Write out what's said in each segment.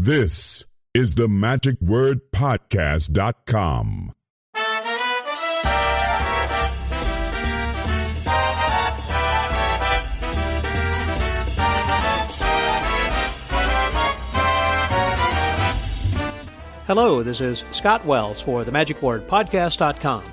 This is the magicwordpodcast.com. Hello, this is Scott Wells for the magicwordpodcast.com.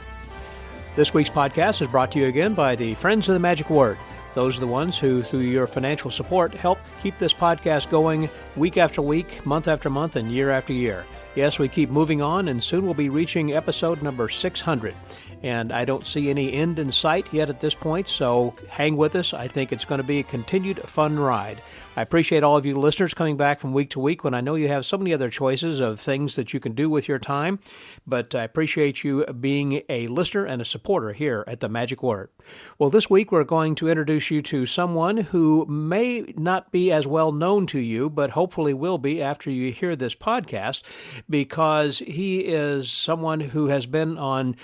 This week's podcast is brought to you again by the Friends of the Magic Word. Those are the ones who, through your financial support, help keep this podcast going week after week, month after month, and year after year. Yes, we keep moving on, and soon we'll be reaching episode number 600. And I don't see any end in sight yet at this point, so hang with us. I think it's going to be a continued fun ride. I appreciate all of you listeners coming back from week to week when I know you have so many other choices of things that you can do with your time, but I appreciate you being a listener and a supporter here at the Magic Word. Well, this week we're going to introduce you to someone who may not be as well known to you, but hopefully will be after you hear this podcast, because he is someone who has been on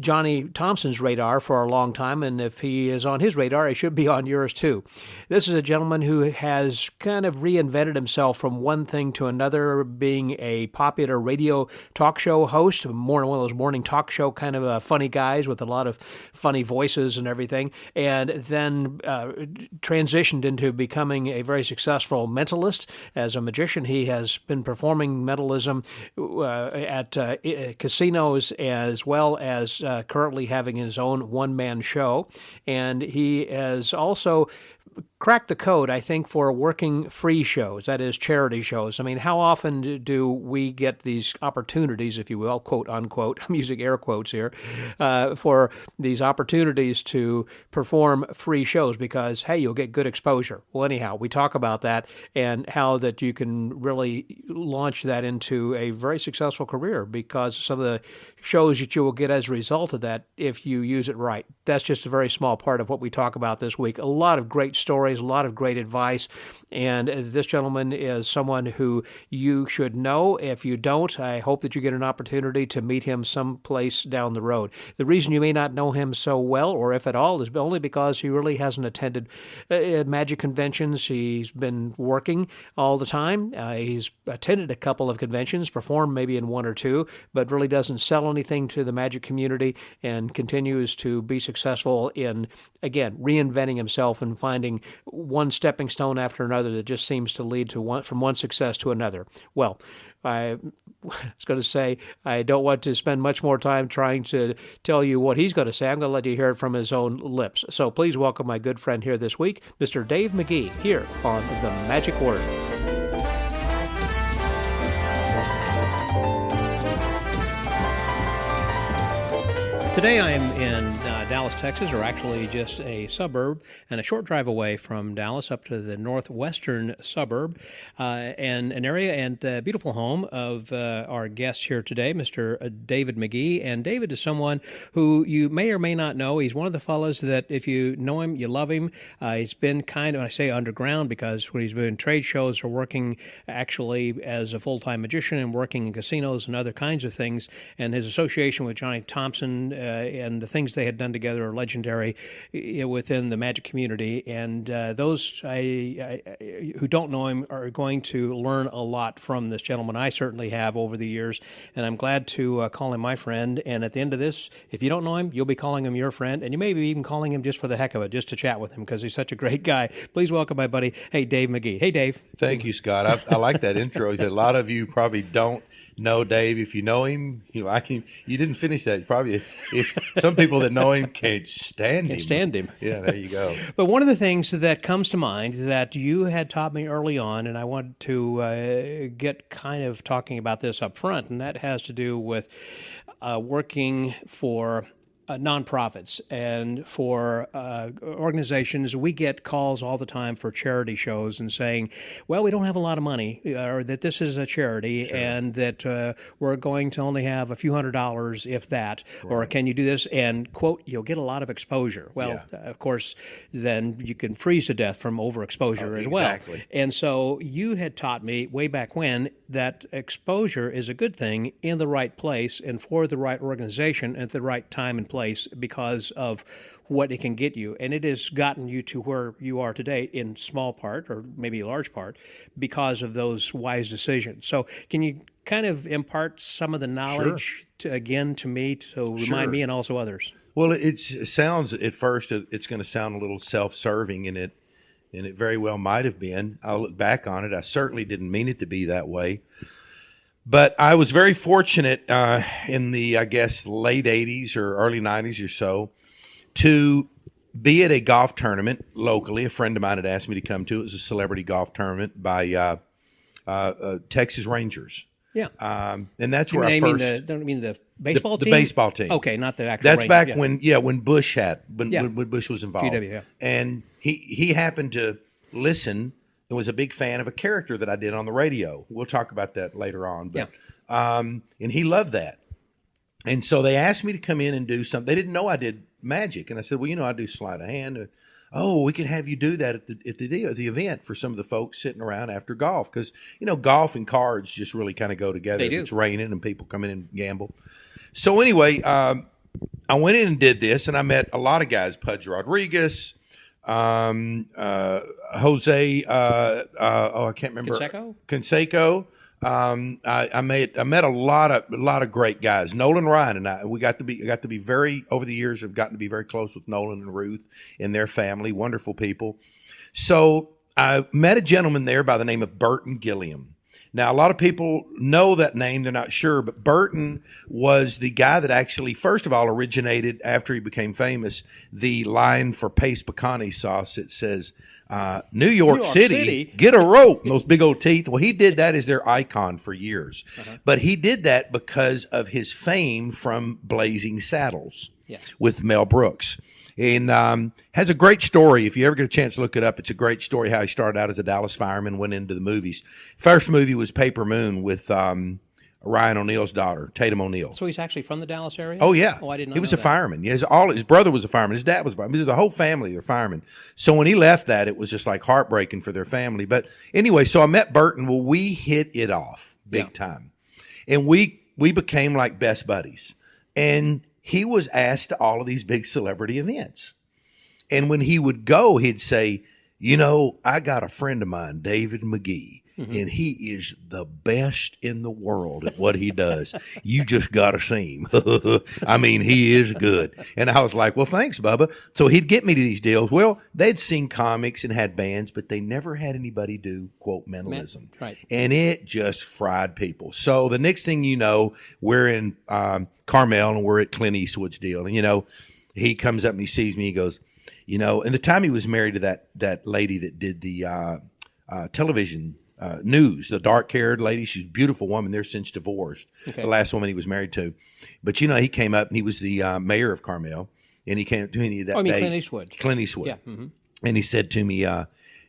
Johnny Thompson's radar for a long time, and if he is on his radar, he should be on yours too. This is a gentleman who has kind of reinvented himself from one thing to another, being a popular radio talk show host, more one of those morning talk show kind of funny guys with a lot of funny voices and everything, and then transitioned into becoming a very successful mentalist. As a magician, he has been performing mentalism at casinos, as well as currently having his own one-man show, and he has also cracked the code, I think, for working free shows, that is, charity shows. I mean, how often do we get these opportunities, if you will, quote unquote, I'm using air quotes here, for these opportunities to perform free shows because, hey, you'll get good exposure. Well, anyhow, we talk about that and how that you can really launch that into a very successful career because some of the shows that you will get as a result of that if you use it right. That's just a very small part of what we talk about this week. A lot of great stories, a lot of great advice, and this gentleman is someone who you should know. If you don't, I hope that you get an opportunity to meet him someplace down the road. The reason you may not know him so well, or if at all, is only because he really hasn't attended magic conventions. He's been working all the time. He's attended a couple of conventions, performed maybe in one or two, but really doesn't sell anything to the magic community and continues to be successful in, again, reinventing himself and finding one stepping stone after another that just seems to lead to from one success to another. Well, I was going to say I don't want to spend much more time trying to tell you what he's going to say. I'm going to let you hear it from his own lips. So please welcome my good friend here this week, Mr. Dave Magee, here on The Magic Word. Today I am in Dallas, Texas, or actually just a suburb and a short drive away from Dallas up to the northwestern suburb, and an area and beautiful home of our guest here today, Mr. David Magee. And David is someone who you may or may not know. He's one of the fellows that if you know him, you love him. He's been kind of, I say underground, because when he's been in trade shows or working actually as a full-time magician and working in casinos and other kinds of things, and his association with Johnny Thompson and the things they had done together are legendary within the magic community. And those who don't know him are going to learn a lot from this gentleman. I certainly have over the years, and I'm glad to call him my friend. And at the end of this, if you don't know him, you'll be calling him your friend, and you may be even calling him just for the heck of it, just to chat with him, because he's such a great guy. Please welcome my buddy, Dave Magee. Hey, Dave. Thank you, Scott. I like that intro. A lot of you probably don't know Dave. If you know him, you like him. You didn't finish that. Probably if some people that know him can't stand him. Yeah, there you go. But one of the things that comes to mind that you had taught me early on, and I wanted to get kind of talking about this up front, and that has to do with working for nonprofits and for organizations. We get calls all the time for charity shows and saying, well, we don't have a lot of money, or that this is a charity, sure, and that we're going to only have a few $100s, if that, right, or can you do this? And, quote, you'll get a lot of exposure. Well, yeah, of course, then you can freeze to death from overexposure as well. Exactly. And so you had taught me way back when that exposure is a good thing in the right place and for the right organization at the right time and place. place because of what it can get you. And it has gotten you to where you are today in small part, or maybe a large part, because of those wise decisions. So can you kind of impart some of the knowledge to me to remind me and also others? Well, it sounds at first, it's going to sound a little self-serving, and it very well might have been. I'll look back on it. I certainly didn't mean it to be that way. But I was very fortunate in the, I guess, late 80s or early 90s or so to be at a golf tournament locally. A friend of mine had asked me to come to. It was a celebrity golf tournament by Texas Rangers. Yeah. And that's where I first... Don't mean the baseball team? The baseball team. Okay, not the actual That's Rangers. back when Bush when Bush was involved. GW, yeah. And he happened to listen and was a big fan of a character that I did on the radio. We'll talk about that later on. But and he loved that. And so they asked me to come in and do something. They didn't know I did magic. And I said, well, I do sleight of hand. Oh, we could have you do that at the event for some of the folks sitting around after golf. Because, golf and cards just really kind of go together. If it's raining and people come in and gamble. So anyway, I went in and did this, and I met a lot of guys, Pudge Rodriguez, Jose, I can't remember. Canseco. I met a lot of great guys. Nolan Ryan and I, we got to be very, over the years, have gotten to be very close with Nolan and Ruth and their family, wonderful people. So I met a gentleman there by the name of Burton Gilliam. Now, a lot of people know that name. They're not sure, but Burton was the guy that actually, first of all, originated, after he became famous, the line for paste pecani sauce. It says, New York City, get a rope, and those big old teeth. Well, he did that as their icon for years. But he did that because of his fame from Blazing Saddles with Mel Brooks. And has a great story. If you ever get a chance to look it up, it's a great story how he started out as a Dallas fireman, went into the movies. First movie was Paper Moon with Ryan O'Neal's daughter, Tatum O'Neal. So he's actually from the Dallas area? Oh, yeah. Oh, I didn't know He was that. a fireman. Yeah, his brother was a fireman. His dad was a fireman. The whole family are firemen. So when he left that, it was just like heartbreaking for their family. But anyway, so I met Burton. Well, we hit it off big time. And we became like best buddies. And he was asked to all of these big celebrity events. And when he would go, he'd say, I got a friend of mine, David Magee, and he is the best in the world at what he does. You just got to see him. I mean, he is good. And I was like, well, thanks, Bubba. So he'd get me to these deals. Well, they'd sing comics and had bands, but they never had anybody do, quote, mentalism. Right. And it just fried people. So the next thing you know, we're in Carmel and we're at Clint Eastwood's deal. And, he comes up and he sees me. He goes, and the time he was married to that lady that did the television news, the dark-haired lady. She's a beautiful woman. They're since divorced. Okay. The last woman he was married to. But, he came up and he was the mayor of Carmel. And he came up to me that day. Clint Eastwood. Clint Eastwood. Yeah. Mm-hmm. And he said to me,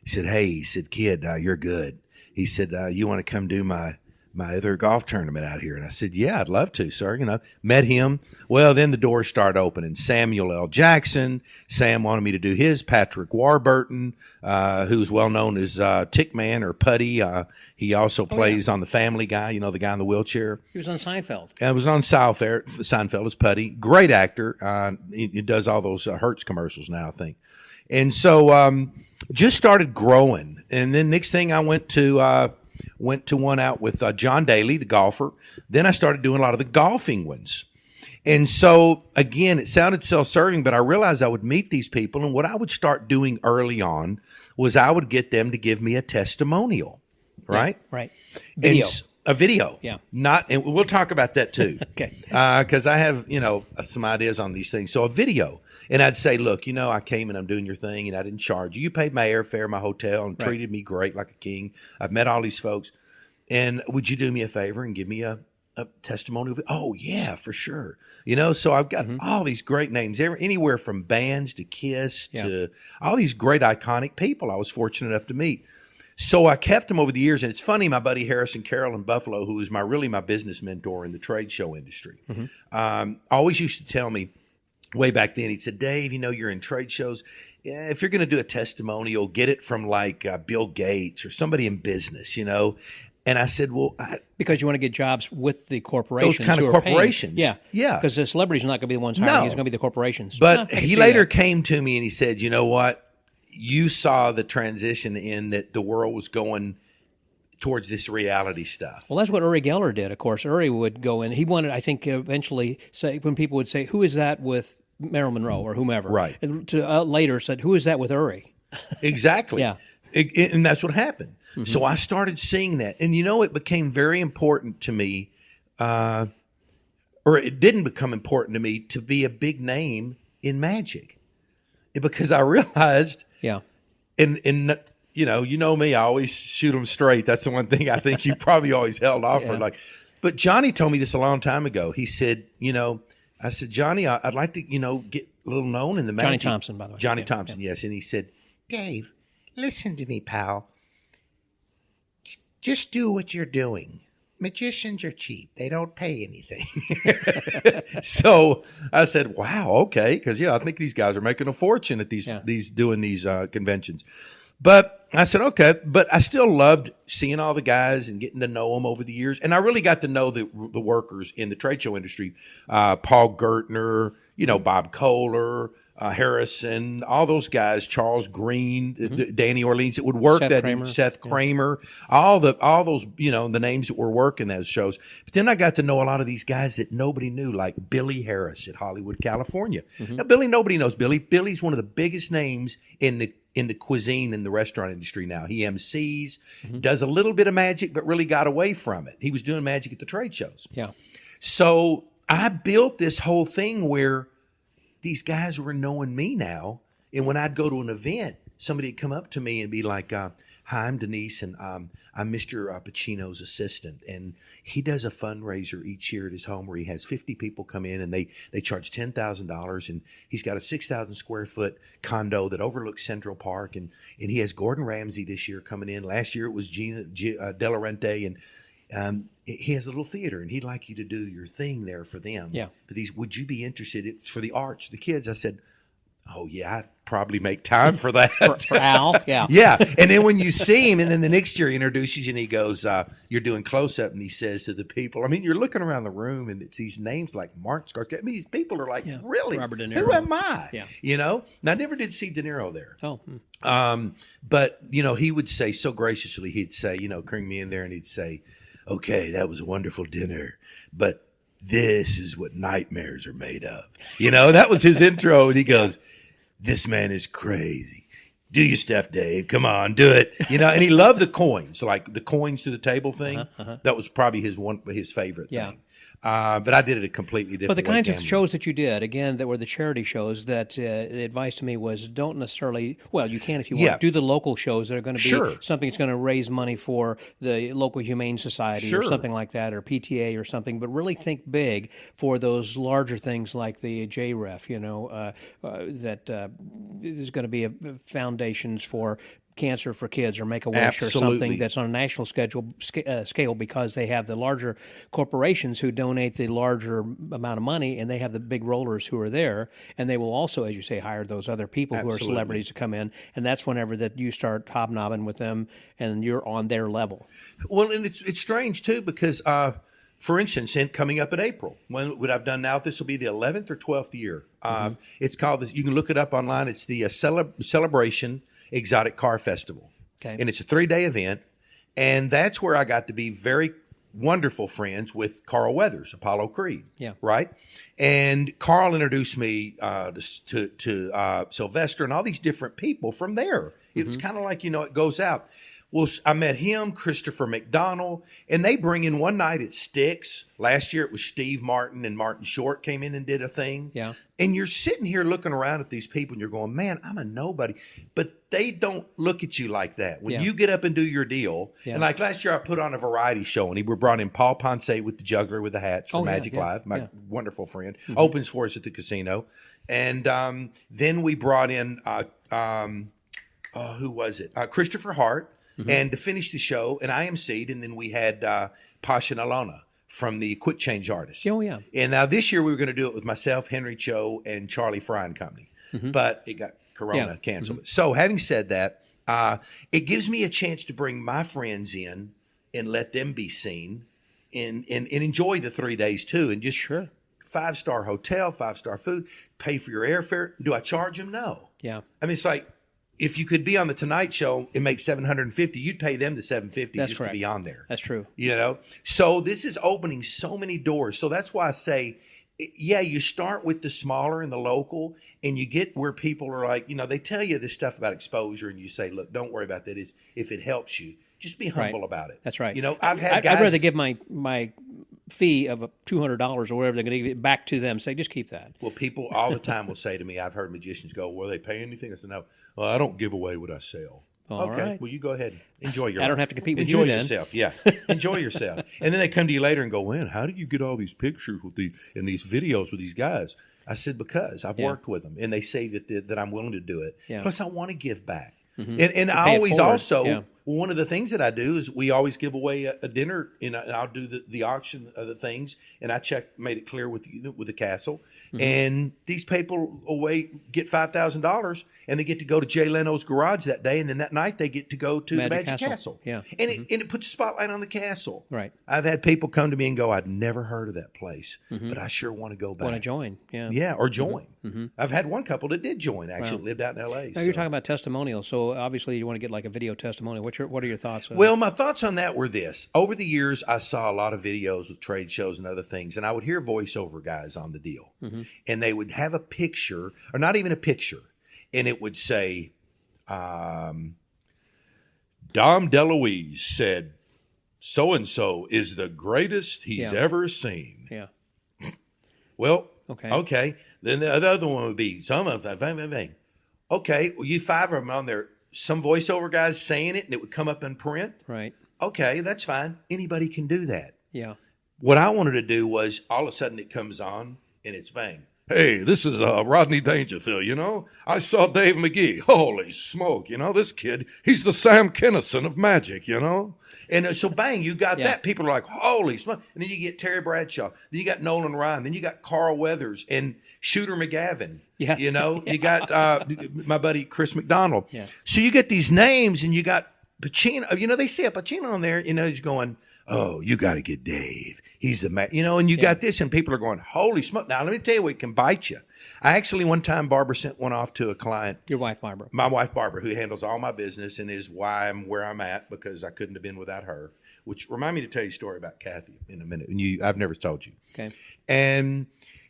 hey, he said, kid, you're good. He said, you want to come do my other golf tournament out here? And I said, yeah, I'd love to, sir. Met him. Well, then the doors started opening. Samuel L. Jackson. Sam wanted me to do his. Patrick Warburton, who's well known as Tickman or Putty. He also plays on The Family Guy, the guy in the wheelchair. He was on Seinfeld. I was on Seinfeld as Putty. Great actor. He does all those Hertz commercials now, I think. And so just started growing. And then next thing I went to one out with John Daly, the golfer. Then I started doing a lot of the golfing ones. And so, again, it sounded self-serving, but I realized I would meet these people. And what I would start doing early on was I would get them to give me a testimonial, right? Yeah, right. Video. A video. Yeah. And we'll talk about that too. Okay. Because I have, some ideas on these things. So a video. And I'd say, look, I came and I'm doing your thing and I didn't charge you. You paid my airfare, my hotel, and treated me great like a king. I've met all these folks. And would you do me a favor and give me a testimonial? Oh, yeah, for sure. So I've got all these great names, anywhere from bands to Kiss to all these great iconic people I was fortunate enough to meet. So I kept them over the years. And it's funny, my buddy Harrison Carroll in Buffalo, who is my business mentor in the trade show industry, always used to tell me way back then, he said, Dave, you're in trade shows. If you're going to do a testimonial, get it from like Bill Gates or somebody in business, And I said, well, because you want to get jobs with the corporations. Those kind of corporations. Yeah. Because the celebrity's not going to be the ones hiring. It's going to be the corporations. But he later came to me and he said, you know what? You saw the transition in that the world was going towards this reality stuff. Well, that's what Uri Geller did, of course. Uri would go in. He wanted, I think, eventually say, when people would say, who is that with Marilyn Monroe or whomever? Right. And to, later said, who is that with Uri? Exactly. Yeah. And that's what happened. Mm-hmm. So I started seeing that. And, it became very important to me, or it didn't become important to me to be a big name in magic. Because I realized, and you know me, I always shoot them straight. That's the one thing I think you probably always held off for. But Johnny told me this a long time ago. He said, I said, Johnny, I'd like to, get a little known in the magic. Johnny Thompson, by the way. Johnny Thompson, yes. And he said, Dave, listen to me, pal. Just do what you're doing. Magicians are cheap. They don't pay anything. So I said, wow, okay. Because, I think these guys are making a fortune at these doing these conventions. But I said, okay. But I still loved seeing all the guys and getting to know them over the years. And I really got to know the workers in the trade show industry. Paul Gertner, Bob Kohler, Harrison, all those guys, Charles Green, Danny Orleans, that would work Seth Kramer, all those, the names that were working those shows. But then I got to know a lot of these guys that nobody knew, like Billy Harris at Hollywood, California. Now, nobody knows Billy. Billy's one of the biggest names in the cuisine in the restaurant industry now. He MCs, does a little bit of magic, but really got away from it. He was doing magic at the trade shows. Yeah. So I built this whole thing where these guys were knowing me now. And when I'd go to an event, somebody would come up to me and be like, hi, I'm Denise, and I'm Mr. Pacino's assistant. And he does a fundraiser each year at his home where he has 50 people come in and they charge $10,000. And he's got a 6,000 square foot condo that overlooks Central Park. And he has Gordon Ramsay this year coming in. Last year it was Gina De Laurentiis. And he has a little theater, and he'd like you to do your thing there for them. Yeah. But would you be interested? It's for the arts, the kids. I said, oh, yeah, I'd probably make time for that. for Al, yeah. Yeah. And then when you see him, and then the next year he introduces you, and he goes, you're doing close-up, and he says to the people, you're looking around the room, and it's these names like Martin Scorsese. These people are like, really? Robert De Niro. Who am I? Yeah. And I never did see De Niro there. Oh. But, he would say so graciously, he'd say, bring me in there, and he'd say, okay, that was a wonderful dinner, but this is what nightmares are made of. That was his intro. And he goes, this man is crazy. Do your stuff, Dave. Come on, do it. And he loved the coins, like the coins to the table thing. That was probably his favorite thing. But I did it a completely different way. But the kinds of shows that you did, again, that were the charity shows, that the advice to me was don't necessarily, you can if you want, do the local shows that are going to be something that's going to raise money for the local Humane Society or something like that, or PTA or something, but really think big for those larger things like the JREF, that is going to be foundations for cancer for kids or Make-A-Wish or something that's on a national scale because they have the larger corporations who donate the larger amount of money, and they have the big rollers who are there, and they will also, as you say, hire those other people who are celebrities to come in, and that's whenever that you start hobnobbing with them and you're on their level. Well, and it's strange too because for instance, coming up in April, what I've done now, this will be the 11th or 12th year. It's called this. You can look it up online. It's the Celebration Exotic Car Festival. Okay. And it's a 3-day event. And that's where I got to be very wonderful friends with Carl Weathers, Apollo Creed. Yeah. Right? And Carl introduced me to Sylvester and all these different people from there. It was kind of like, it goes out. Well, I met him, Christopher McDonald, and they bring in one night at Styx. Last year it was Steve Martin and Martin Short came in and did a thing. Yeah. And you're sitting here looking around at these people and you're going, man, I'm a nobody. But they don't look at you like that. When you get up and do your deal, and like last year I put on a variety show and we brought in Paul Ponce with the juggler with the hats from Magic Live, my wonderful friend, opens for us at the casino. And then we brought in, who was it? Christopher Hart. And to finish the show, and I emceed, and then we had Pasha and Alona from the Quick Change Artists. Oh, yeah. And now this year we were going to do it with myself, Henry Cho, and Charlie Fry and Company. But it got Corona canceled. So having said that, it gives me a chance to bring my friends in and let them be seen and enjoy the 3 days too. And just 5-star hotel, 5-star food, pay for your airfare. Do I charge them? No. Yeah. I mean, it's like, if you could be on the Tonight Show and make $750, you'd pay them the $750 just to be on there. That's true. You know, so this is opening so many doors. So that's why I say, yeah, you start with the smaller and the local, and you get where people are like, you know, they tell you this stuff about exposure, and you say, look, don't worry about that. If it helps you, just be humble about it. That's right. You know, I'd rather give my fee of $200 or whatever they're going to give it back to them. Say, just keep that. Well, people all the time will say to me, I've heard magicians go, well, they pay anything? I said, no. Well, I don't give away what I sell. All right. Well, you go ahead. Enjoy your life. I don't have to compete with Enjoy you then. yourself. Yeah. Enjoy yourself. And then they come to you later and go, man, how do you get all these pictures and these videos with these guys? I said, because I've worked with them, and they say that I'm willing to do it. Yeah. Plus, I want to give back. Mm-hmm. And I always also, one of the things that I do is we always give away a dinner, and I'll do the auction of the things, and I made it clear with the castle. Mm-hmm. And these people get $5,000, and they get to go to Jay Leno's garage that day, and then that night they get to go to the Magic Castle. Yeah. And it puts a spotlight on the castle. Right. I've had people come to me and go, I'd never heard of that place, but I sure want to go back. Want to join. Yeah. Yeah, or join. Mm-hmm. I've had one couple that did join, actually, lived out in L.A. Now, you're talking about testimonials, so obviously you want to get like a video testimonial. What are your thoughts on Well, my thoughts on that were this. Over the years, I saw a lot of videos with trade shows and other things, and I would hear voiceover guys on the deal. Mm-hmm. And they would have a picture, or not even a picture, and it would say, Dom DeLuise said, so-and-so is the greatest he's ever seen. Yeah. Well, okay. Then the other one would be, okay, well, you 5 of them on there. Some voiceover guys saying it, and it would come up in print. Right. Okay, that's fine. Anybody can do that. Yeah. What I wanted to do was all of a sudden it comes on, and it's bang. Hey, this is Rodney Dangerfield, you know. I saw Dave Magee. Holy smoke, you know, this kid, he's the Sam Kinison of magic, you know. And so bang, you got that. People are like, holy smoke. And then you get Terry Bradshaw. Then you got Nolan Ryan. Then you got Carl Weathers and Shooter McGavin. Yeah. You know, you got my buddy Chris McDonald. Yeah. So you get these names, and you got Pacino. You know, they see a Pacino on there, you know, he's going, oh, you got to get Dave. He's the man, you know, and you got this, and people are going, holy smoke. Now, let me tell you what can bite you. I actually, one time, Barbara sent one off to a client. Your wife, Barbara. My wife, Barbara, who handles all my business and is why I'm where I'm at, because I couldn't have been without her, which remind me to tell you a story about Kathy in a minute. And I've never told you. Okay. And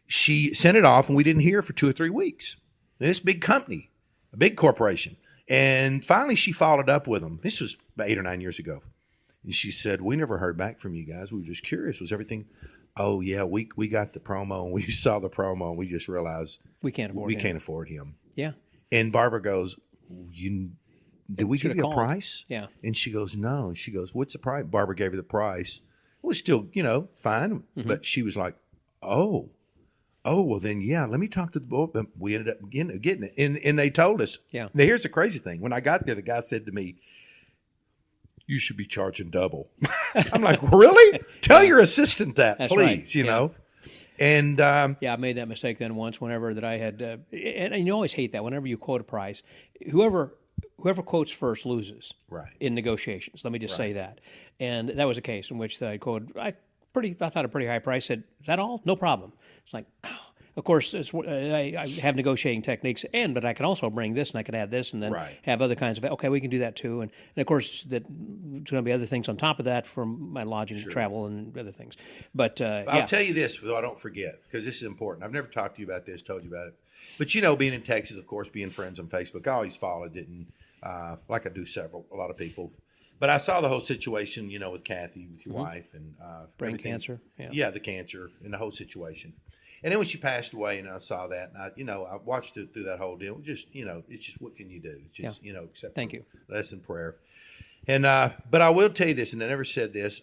she sent it off, and we didn't hear for 2 or 3 weeks. This big company, a big corporation. And finally, she followed up with them. This was about 8 or 9 years ago. And she said, we never heard back from you guys. We were just curious. Was everything? Oh, yeah, we got the promo, and we saw the promo, and we just realized we can't afford him. Yeah. And Barbara goes, did we give you a price? Yeah. And she goes, no. And she goes, what's the price? Barbara gave her the price. It was still, you know, fine. Mm-hmm. But she was like, oh, well, then, yeah, let me talk to the boy. We ended up getting it. And they told us. Yeah. Now, here's the crazy thing. When I got there, the guy said to me, you should be charging double. I'm like, really? Tell your assistant that, That's please, right. you know. And I made that mistake then once whenever that I had, and you always hate that whenever you quote a price. Whoever quotes first loses in negotiations. Let me just say that. And that was a case in which I quoted, I thought a pretty high price, said, is that all? No problem. It's like, of course, I have negotiating techniques, but I can also bring this, and I can add this, and then have other kinds of, okay, we can do that too. And of course, there's going to be other things on top of that for my lodging and travel and other things. But I'll tell you this, so I don't forget, because this is important. I've never talked to you about this, told you about it. But, you know, being in Texas, of course, being friends on Facebook, I always followed it, and like I do a lot of people. But I saw the whole situation, you know, with Kathy, with your wife, and brain cancer. Yeah, the cancer and the whole situation. And then when she passed away, and I saw that, and I watched it through that whole deal. Just, you know, it's just what can you do? It's just, you know, except thank you, less than prayer. And but I will tell you this, and I never said this.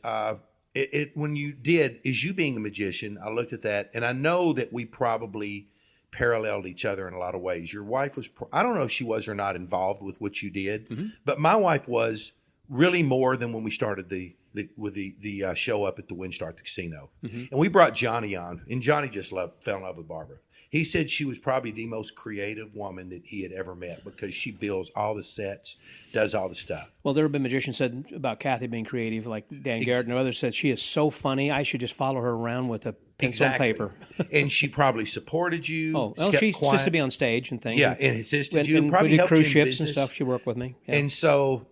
When you did, as you being a magician, I looked at that, and I know that we probably paralleled each other in a lot of ways. Your wife was, I don't know if she was or not involved with what you did, but my wife was really more than when we started the the show up at the Windstar at the casino, and we brought Johnny on, and Johnny just fell in love with Barbara. He said she was probably the most creative woman that he had ever met because she builds all the sets, does all the stuff. Well, there have been magicians said about Kathy being creative, like Dan Garrett and others said she is so funny. I should just follow her around with a pencil and paper. And she probably supported you. Oh, well, she assisted me on stage and things. Yeah, and assisted you. And probably we did helped cruise you in ships and business. stuff. She worked with me. Yeah. And so,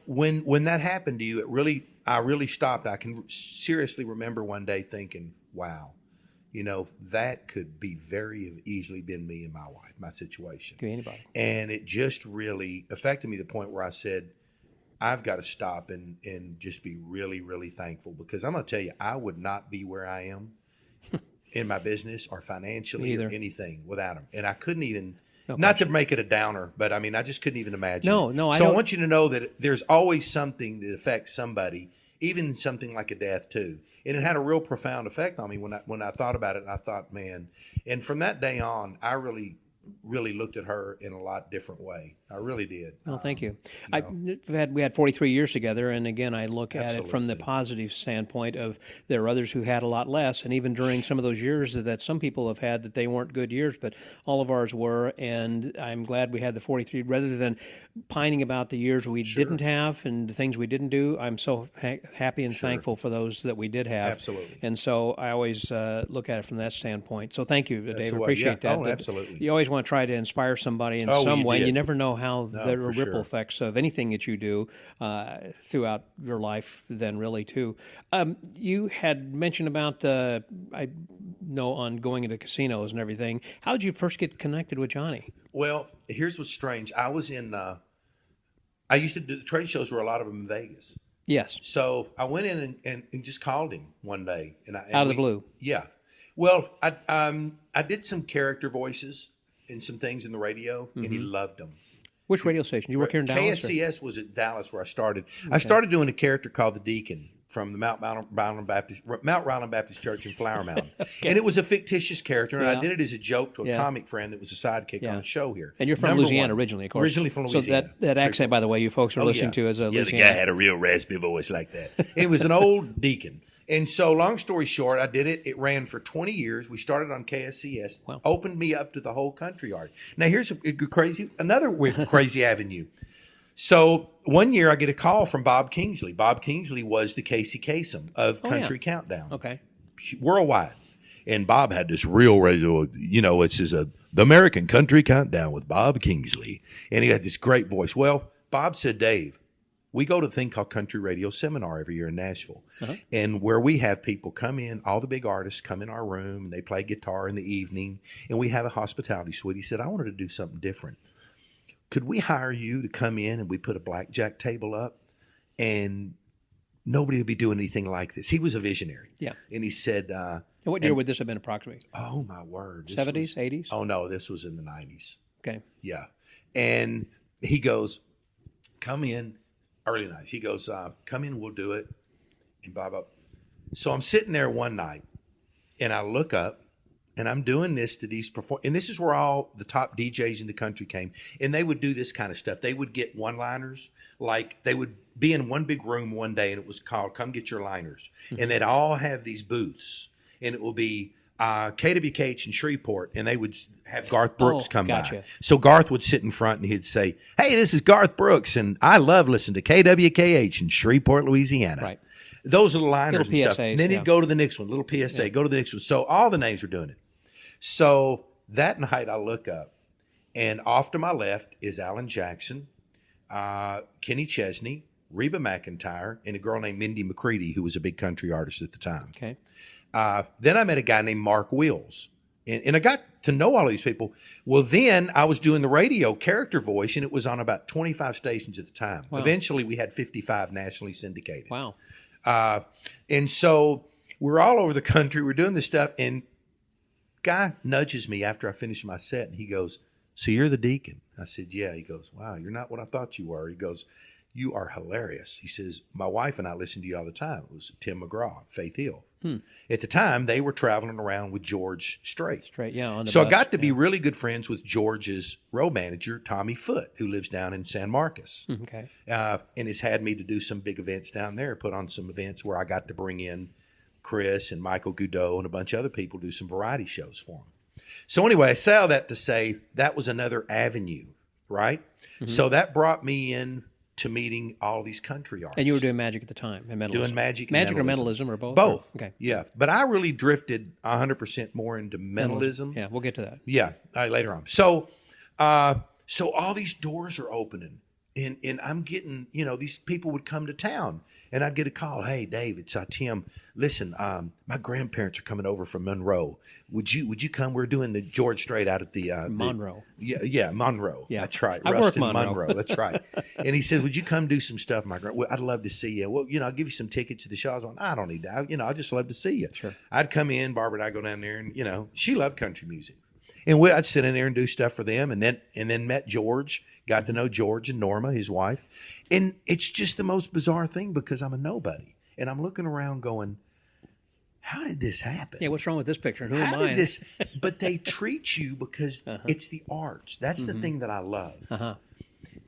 when that happened to you, I really stopped. I can seriously remember one day thinking, wow, that could be very easily been me and my wife, my situation. Could be anybody. And it just really affected me to the point where I said, I've got to stop and just be really, really thankful, because I'm going to tell you, I would not be where I am in my business or financially or anything without him. And I couldn't even, not to make it a downer, but I mean, I just couldn't even imagine. No. So I want you to know that there's always something that affects somebody, even something like a death too. And it had a real profound effect on me when I thought about it. And I thought, man, and from that day on, I really looked at her in a lot different way. I really did. Well, thank you. We had 43 years together, and again, I look at it from the positive standpoint of there are others who had a lot less, and even during some of those years that some people have had that they weren't good years, but all of ours were, and I'm glad we had the 43 rather than pining about the years we didn't have and the things we didn't do. I'm so happy and thankful for those that we did have. Absolutely. And so I always look at it from that standpoint. So thank you, Dave. I appreciate that. Oh, absolutely. You always want to try to inspire somebody in some way. You never know how the ripple effects of anything that you do throughout your life then really too. You had mentioned about, I know, on going into casinos and everything. How did you first get connected with Johnny? Well, here's what's strange. I was I used to do the trade shows, were a lot of them in Vegas. Yes. So I went in and just called him one day. Out of the blue. Yeah. Well, I did some character voices and some things in the radio, and he loved them. Which radio station? You work here in Dallas? KSCS was at Dallas where I started. Okay. I started doing a character called the Deacon from the Mount Ryland Baptist Church in Flower Mound. Okay. And it was a fictitious character, and I did it as a joke to a comic friend that was a sidekick on a show here. And you're from Louisiana originally, of course. Originally from Louisiana. So that accent, by the way, you folks are listening to as a Louisiana. The guy had a real raspy voice like that. It was an old deacon. And so long story short, I did it. It ran for 20 years. We started on KSCS. Wow. Opened me up to the whole country art. Now here's another crazy avenue. So one year I get a call from Bob Kingsley. Bob Kingsley was the Casey Kasem of Country Countdown. Okay. Worldwide. And Bob had this real radio, it says the American Country Countdown with Bob Kingsley. And he had this great voice. Well, Bob said, Dave, we go to a thing called Country Radio Seminar every year in Nashville. And where we have people come in, all the big artists come in our room, and they play guitar in the evening, and we have a hospitality suite. He said, I wanted to do something different. Could we hire you to come in and we put a blackjack table up and nobody would be doing anything like this? He was a visionary. Yeah. And he said... and what year would this have been approximately? Oh, my word. 70s, 80s? Oh, no, this was in the 90s. Okay. Yeah. And he goes, come in, early nights. He goes, come in, we'll do it. And blah, blah. So I'm sitting there one night and I look up, and I'm doing this to these and this is where all the top DJs in the country came, and they would do this kind of stuff. They would get one-liners, like they would be in one big room one day, and it was called "Come Get Your Liners," and they'd all have these booths, and it will be KWKH in Shreveport, and they would have Garth Brooks come by. So Garth would sit in front, and he'd say, "Hey, this is Garth Brooks, and I love listening to KWKH in Shreveport, Louisiana." Right. Those are the liners and stuff. And then he'd go to the next one, little PSA, go to the next one. So all the names were doing it. So that night I look up, and off to my left is Alan Jackson, Kenny Chesney, Reba McEntire, and a girl named Mindy McCready, who was a big country artist at the time. Okay. Then I met a guy named Mark Wills, and I got to know all these people. Well, then I was doing the radio character voice, and it was on about 25 stations at the time. Wow. Eventually, we had 55 nationally syndicated. Wow. And so we're all over the country. We're doing this stuff, and guy nudges me after I finish my set, and he goes, "So you're the Deacon?" I said, "Yeah." He goes, "Wow, you're not what I thought you were." He goes, "You are hilarious." He says, "My wife and I listen to you all the time." It was Tim McGraw, Faith Hill. At the time, they were traveling around with George Strait. On the so bus, I got to be really good friends with George's road manager, Tommy Foote, who lives down in San Marcos. Okay. And has had me to do some big events down there, put on some events where I got to bring in Chris and Michael Goudot and a bunch of other people, do some variety shows for them. So anyway, I say all that to say that was another avenue, right? So that brought me in to meeting all these country artists. And you were doing magic at the time, and mentalism. Doing magic and Magic mentalism. or mentalism, or both? Both. Okay. Yeah. But I really drifted 100% more into mentalism. Yeah, we'll get to that. Yeah, later on. So all these doors are opening. And I'm getting, these people would come to town, and I'd get a call. "Hey, Dave, it's Tim. Listen, my grandparents are coming over from Monroe. Would you come? We're doing the George Strait out at the Monroe. Monroe. Yeah. That's right. I work Ruston Monroe. That's right. And he says, "Would you come do some stuff, well, I'd love to see you. Well, I'll give you some tickets to the show." I was like, "I don't need that. I just love to see you." Sure. I'd come in, Barbara and I go down there, and she loved country music. And I'd sit in there and do stuff for them, and then met George, got to know George and Norma, his wife. And it's just the most bizarre thing because I'm a nobody. And I'm looking around going, how did this happen? Yeah, what's wrong with this picture? And who am How I? did this? But they treat you because it's the arts. That's the thing that I love.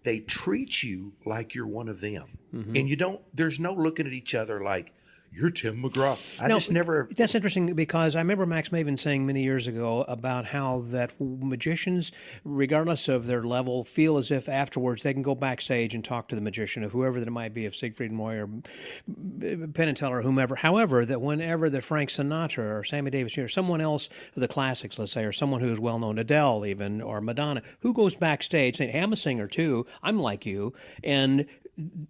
They treat you like you're one of them. And there's no looking at each other like, "You're Tim McGraw." I just never. That's interesting because I remember Max Maven saying many years ago about how that magicians, regardless of their level, feel as if afterwards they can go backstage and talk to the magician of whoever that it might be, of Siegfried and Roy or Penn and Teller or whomever. However, that whenever the Frank Sinatra or Sammy Davis Jr. or someone else of the classics, let's say, or someone who's well known, Adele even, or Madonna, who goes backstage saying, "Hey, I'm a singer too. I'm like you," and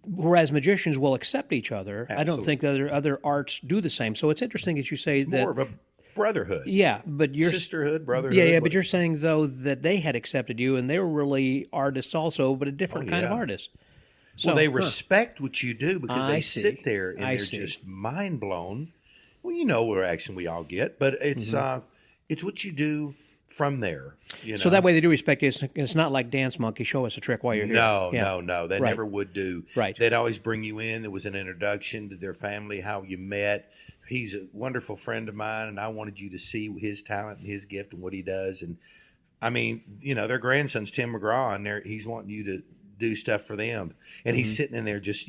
whereas magicians will accept each other, Absolutely. I don't think that other arts do the same. So it's interesting that you say It's that more of a brotherhood. Yeah, but you're sisterhood, brotherhood. Yeah, but you're saying though that they had accepted you, and they were really artists also, but a different kind of artist. So, well, they respect what you do because they see. sit there and they're just mind blown. Well, what reaction we all get, but it's what you do from there. So that way they do respect you. It's not like Dance Monkey, show us a trick while you're here. No. They never would do. Right. They'd always bring you in. There was an introduction to their family, how you met. He's a wonderful friend of mine, and I wanted you to see his talent and his gift and what he does. And I mean, their grandson's Tim McGraw, and he's wanting you to do stuff for them. And he's sitting in there just,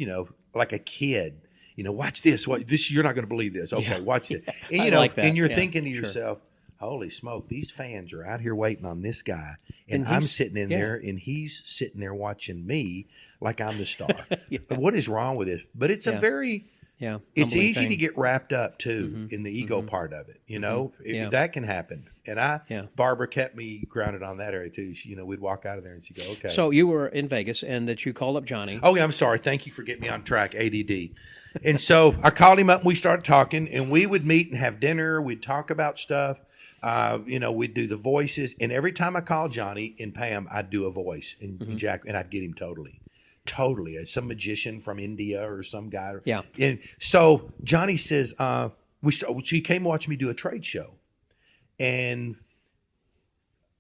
like a kid. Watch this. You're not going to believe this. Okay, watch it. And I like that. And you're thinking to yourself, holy smoke, these fans are out here waiting on this guy. And I'm sitting in there, and he's sitting there watching me like I'm the star. But what is wrong with this? But it's a very, it's easy to get wrapped up, too, in the ego part of it. That can happen. And Barbara kept me grounded on that area, too. We'd walk out of there, and she'd go, okay. So you were in Vegas, and that you called up Johnny. Oh, yeah, I'm sorry. Thank you for getting me on track, ADD. And so I called him up, and we started talking, and we would meet and have dinner. We'd talk about stuff. We'd do the voices, and every time I called Johnny and Pam, I'd do a voice, and Jack, and I'd get him totally. Some magician from India or some guy. Yeah. And so Johnny says, she came watch me do a trade show, and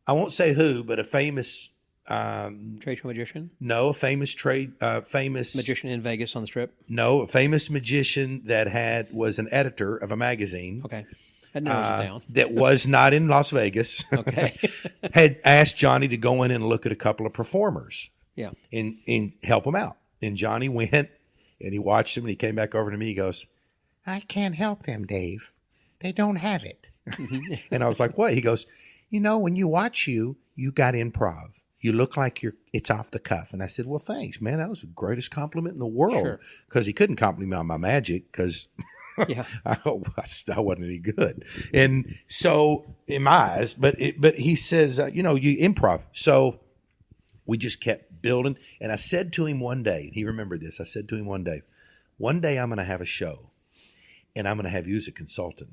I won't say who, but a famous trade show magician. No, a famous famous magician in Vegas on the Strip. No, a famous magician that was an editor of a magazine. Okay. That narrows it down. That was not in Las Vegas. Okay. Had asked Johnny to go in and look at a couple of performers. Yeah. And help them out. And Johnny went and he watched them and he came back over to me. He goes, "I can't help them, Dave. They don't have it." And I was like, "What?" He goes, "When you watch you got improv. You look like it's off the cuff." And I said, "Well, thanks, man. That was the greatest compliment in the world." Because he couldn't compliment me on my magic because I wasn't any good. And so in my eyes, but he says, you improv. So we just kept building. And I said to him one day, and he remembered this. I said to him one day, I'm going to have a show and I'm going to have you as a consultant.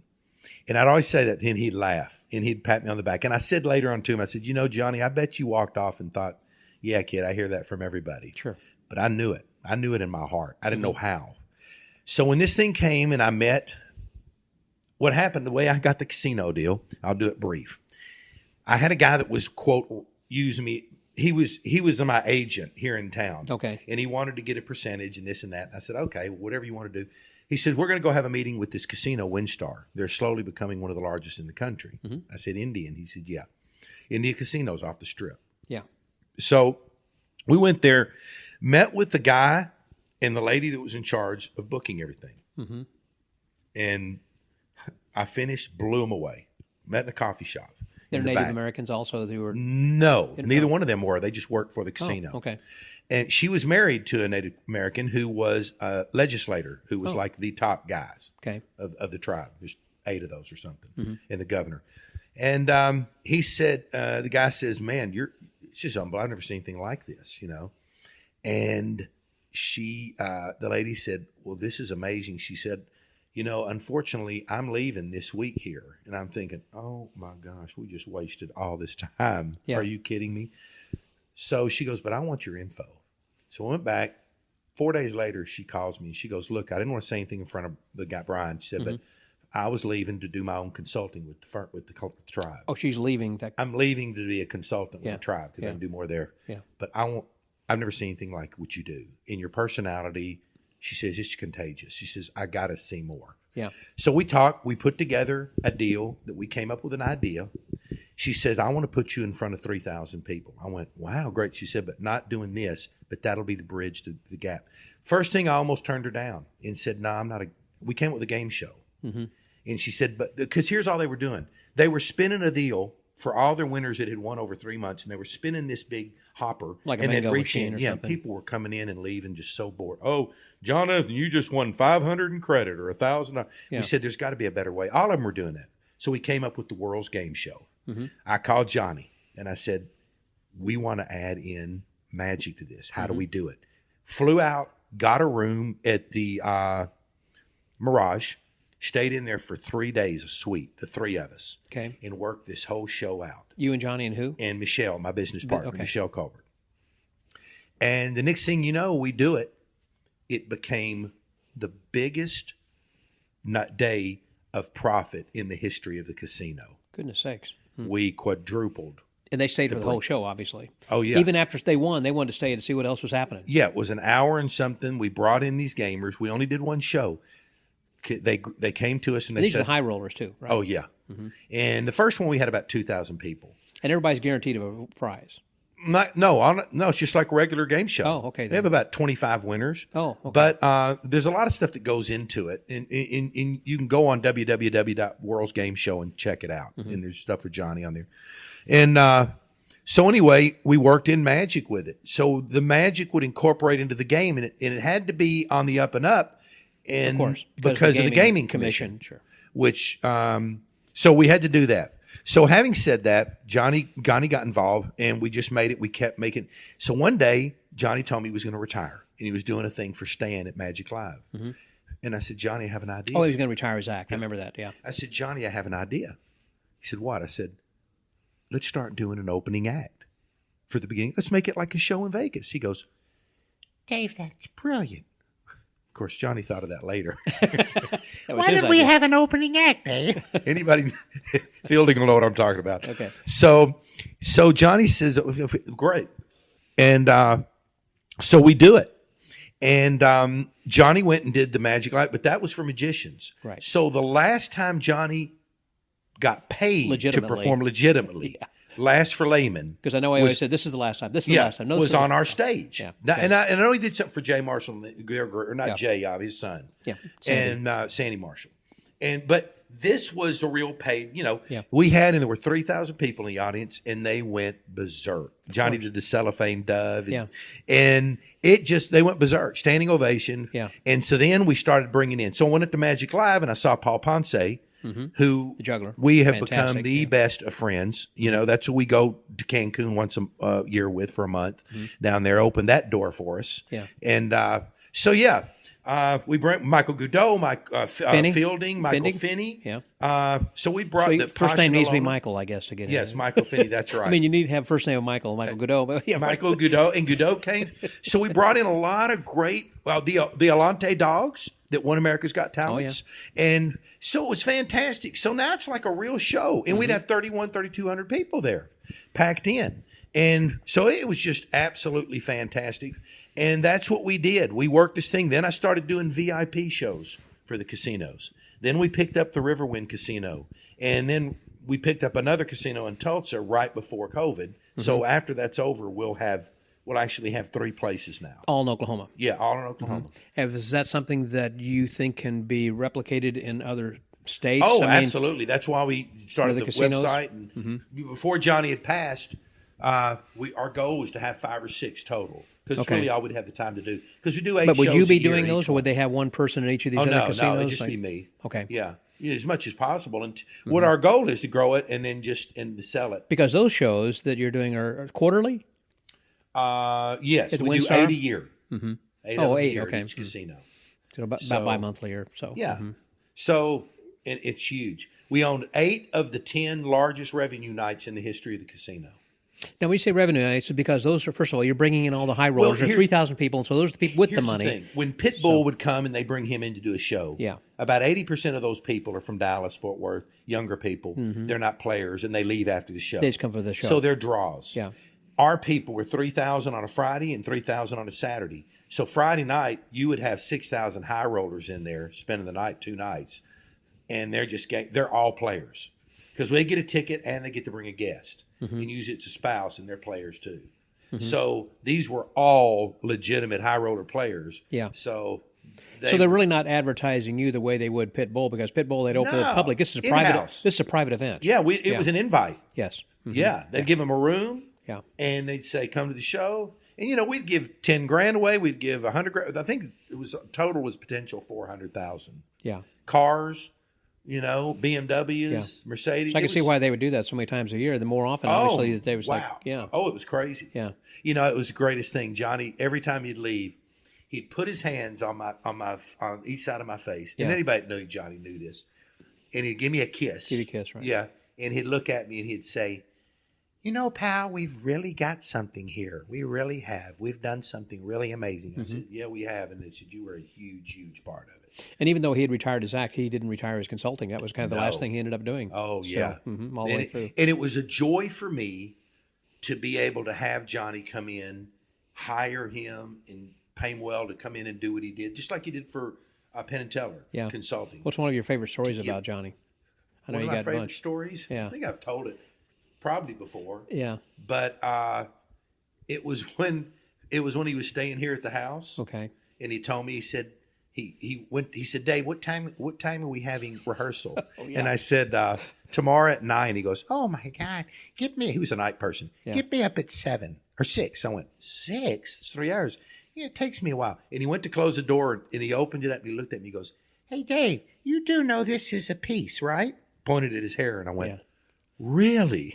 And I'd always say that, and he'd laugh, and he'd pat me on the back. And I said later on to him, I said, Johnny, I bet you walked off and thought, yeah, kid, I hear that from everybody. Sure. But I knew it. I knew it in my heart. I didn't know how. So when this thing came and I met, what happened, the way I got the casino deal, I'll do it brief. I had a guy that was, quote, using me he was my agent here in town. Okay. And he wanted to get a percentage and this and that. And I said, okay, whatever you want to do. He said, we're going to go have a meeting with this casino, WinStar. They're slowly becoming one of the largest in the country. I said, India. And he said, yeah. India Casino's off the strip. Yeah. So we went there, met with the guy and the lady that was in charge of booking everything. And I finished, blew them away. Met in a coffee shop. They're Native Americans also who were... No, neither one of them were. They just worked for the casino. Oh, okay. And she was married to a Native American who was a legislator, who was like the top guys of the tribe. There's 8 of those or something, and the governor. And he said, the guy says, man, it's just unbelievable. I've never seen anything like this, you know. And she, the lady said, well, this is amazing. She said, you know, unfortunately, I'm leaving this week here. And I'm thinking, oh, my gosh, we just wasted all this time. Yeah. Are you kidding me? So she goes, but I want your info. So I went back. 4 days later, she calls me and she goes, look, I didn't want to say anything in front of the guy, Brian. She said, but I was leaving to do my own consulting with the tribe. Oh, she's leaving. I'm leaving to be a consultant with the tribe because I can do more there. Yeah. But I've never seen anything like what you do. In your personality, she says, it's contagious. She says, I got to see more. Yeah. So we talked. We put together a deal that we came up with an idea. She says, I want to put you in front of 3,000 people. I went, wow, great. She said, but not doing this, but that'll be the bridge to the gap. First thing, I almost turned her down and said, no, I'm not we came up with a game show. And she said, but because here's all they were doing. They were spinning a deal for all their winners that had won over 3 months, and they were spinning this big hopper. Like a mango machine or something. People were coming in and leaving just so bored. Oh, Jonathan, you just won $500 in credit or $1,000. We said, there's got to be a better way. All of them were doing that. So we came up with the World's Game Show. I called Johnny, and I said, we want to add in magic to this. How do we do it? Flew out, got a room at the Mirage, stayed in there for 3 days, a suite, the 3 of us, and worked this whole show out. You and Johnny and who? And Michelle, my business partner, Michelle Colbert. And the next thing you know, we do it. It became the biggest day of profit in the history of the casino. Goodness sakes. We quadrupled. And they stayed for the whole show, obviously. Oh, yeah. Even after they won, they wanted to stay to see what else was happening. Yeah, it was an hour and something. We brought in these gamers. We only did one show. They came to us and they these said... These are high rollers, too, right? Oh, yeah. And the first one, we had about 2,000 people. And everybody's guaranteed a prize. No, it's just like a regular game show. Oh, okay. They have about 25 winners. Oh, okay. But there's a lot of stuff that goes into it. And you can go on www.worldsgameshow and check it out. And there's stuff for Johnny on there. And so anyway, we worked in magic with it. So the magic would incorporate into the game, and it had to be on the up and up. And of course, because of the gaming commission. Sure. Which, so we had to do that. So having said that, Johnny got involved, and we just made it. We kept making. So one day, Johnny told me he was going to retire, and he was doing a thing for Stan at Magic Live. And I said, Johnny, I have an idea. Oh, he was going to retire his act. I remember that, yeah. I said, Johnny, I have an idea. He said, what? I said, let's start doing an opening act for the beginning. Let's make it like a show in Vegas. He goes, Dave, that's brilliant. Of course, Johnny thought of that later. Why don't we have an opening act, Dave? Anybody fielding will know what I'm talking about. Okay. So Johnny says, great. And so we do it. And Johnny went and did the Magic Light, but that was for magicians. Right. So the last time Johnny got paid to perform legitimately, last for layman. Because I know I always said, this is the last time. This is the last time. No, was on our stage. Yeah. And I know he did something for Jay Marshall, or not Jay, his son. Yeah. Sandy. And Sandy Marshall. But this was the real paid, we had, and there were 3,000 people in the audience, and they went berserk. Johnny did the cellophane dove. And they went berserk, standing ovation. Yeah. And so then we started bringing in. So I went at the Magic Live, and I saw Paul Ponce, who the juggler. We have become the best of friends. That's who we go to Cancun once a year with for a month down there. Opened that door for us. Yeah. And we bring Michael Goudot, Fielding, Michael Finney. Yeah. So we brought the first name needs to be Michael, I guess, to get Yes, Michael Finney. That's right. I mean, you need to have first name of Michael Goudot. But Michael Goudot, and Goudot came. So we brought in a lot of great. Well, the Alante dogs that won America's Got Talents. And so it was fantastic. So now it's like a real show. And we'd have 3,200 people there packed in. And so it was just absolutely fantastic. And that's what we did. We worked this thing. Then I started doing VIP shows for the casinos. Then we picked up the Riverwind Casino. And then we picked up another casino in Tulsa right before COVID. So after that's over, we'll actually have 3 places now. All in Oklahoma. Yeah, all in Oklahoma. Is that something that you think can be replicated in other states? Oh, absolutely. That's why we started the website. And before Johnny had passed, our goal was to have 5 or 6 total. Because it's really all we'd have the time to do. Because we do 8 shows But would you be doing each those, or would they have one person in each of these other casinos? No, it'd just be me. Okay. Yeah. As much as possible. And what our goal is to grow it and then to sell it. Because those shows that you're doing are quarterly? Yes. We do 8 a year. 8 a year at each casino. So about bi-monthly or so. Yeah. So it's huge. We owned 8 of the 10 largest revenue nights in the history of the casino. Now, when you say revenue nights, because those are, first of all, you're bringing in all the high rollers. There are 3,000 people, and so those are the people with the money. The thing. When Pitbull would come and they bring him in to do a show, about 80% of those people are from Dallas, Fort Worth, younger people. They're not players, and they leave after the show. They just come for the show. So they're draws. Yeah. Our people were 3,000 on a Friday and 3,000 on a Saturday. So Friday night, you would have 6,000 high rollers in there spending the night 2 nights. And they're all players. Because they get a ticket and they get to bring a guest and use it as a spouse, and they're players too. So these were all legitimate high roller players. Yeah. So they're really not advertising you the way they would Pitbull, because Pitbull, they'd open to the public. This is a private. This is a private event. Yeah, it was an invite. Yes. Yeah, they'd give them a room. Yeah. And they'd say, "Come to the show." And we'd give $10,000 away. We'd give $100,000. I think total was potential $400,000. Yeah. Cars. BMWs, Mercedes. So I can see why they would do that so many times a year. The more often, obviously, that they was like, it was crazy. Yeah. It was the greatest thing. Johnny, every time he'd leave, he'd put his hands on each side of my face. And anybody that knew Johnny knew this. And he'd give me a kiss. Give you a kiss, right? Yeah. And he'd look at me and he'd say, pal, we've really got something here. We really have. We've done something really amazing. I said, yeah, we have. And they said, you were a huge, huge part of it. And even though he had retired his act, he didn't retire his consulting. That was kind of the last thing he ended up doing. Oh, yeah. All the way through. And it was a joy for me to be able to have Johnny come in, hire him, and pay him well to come in and do what he did, just like he did for Penn and Teller Consulting. What's one of your favorite stories about Johnny? I know one you of my got favorite a bunch. Stories? Yeah. I think I've told it probably before. Yeah. But it was when he was staying here at the house. Okay. And he told me, he said, he said, "Dave, what time are we having rehearsal?" And I said, "Tomorrow at 9." He goes, "Oh my God, he was a night person. Get me up at 7 or 6. I went, 6? It's 3 hours. Yeah, it takes me a while. And he went to close the door and he opened it up and he looked at me. He goes, "Hey, Dave, you do know this is a piece, right?" Pointed at his hair and I went, "Really?"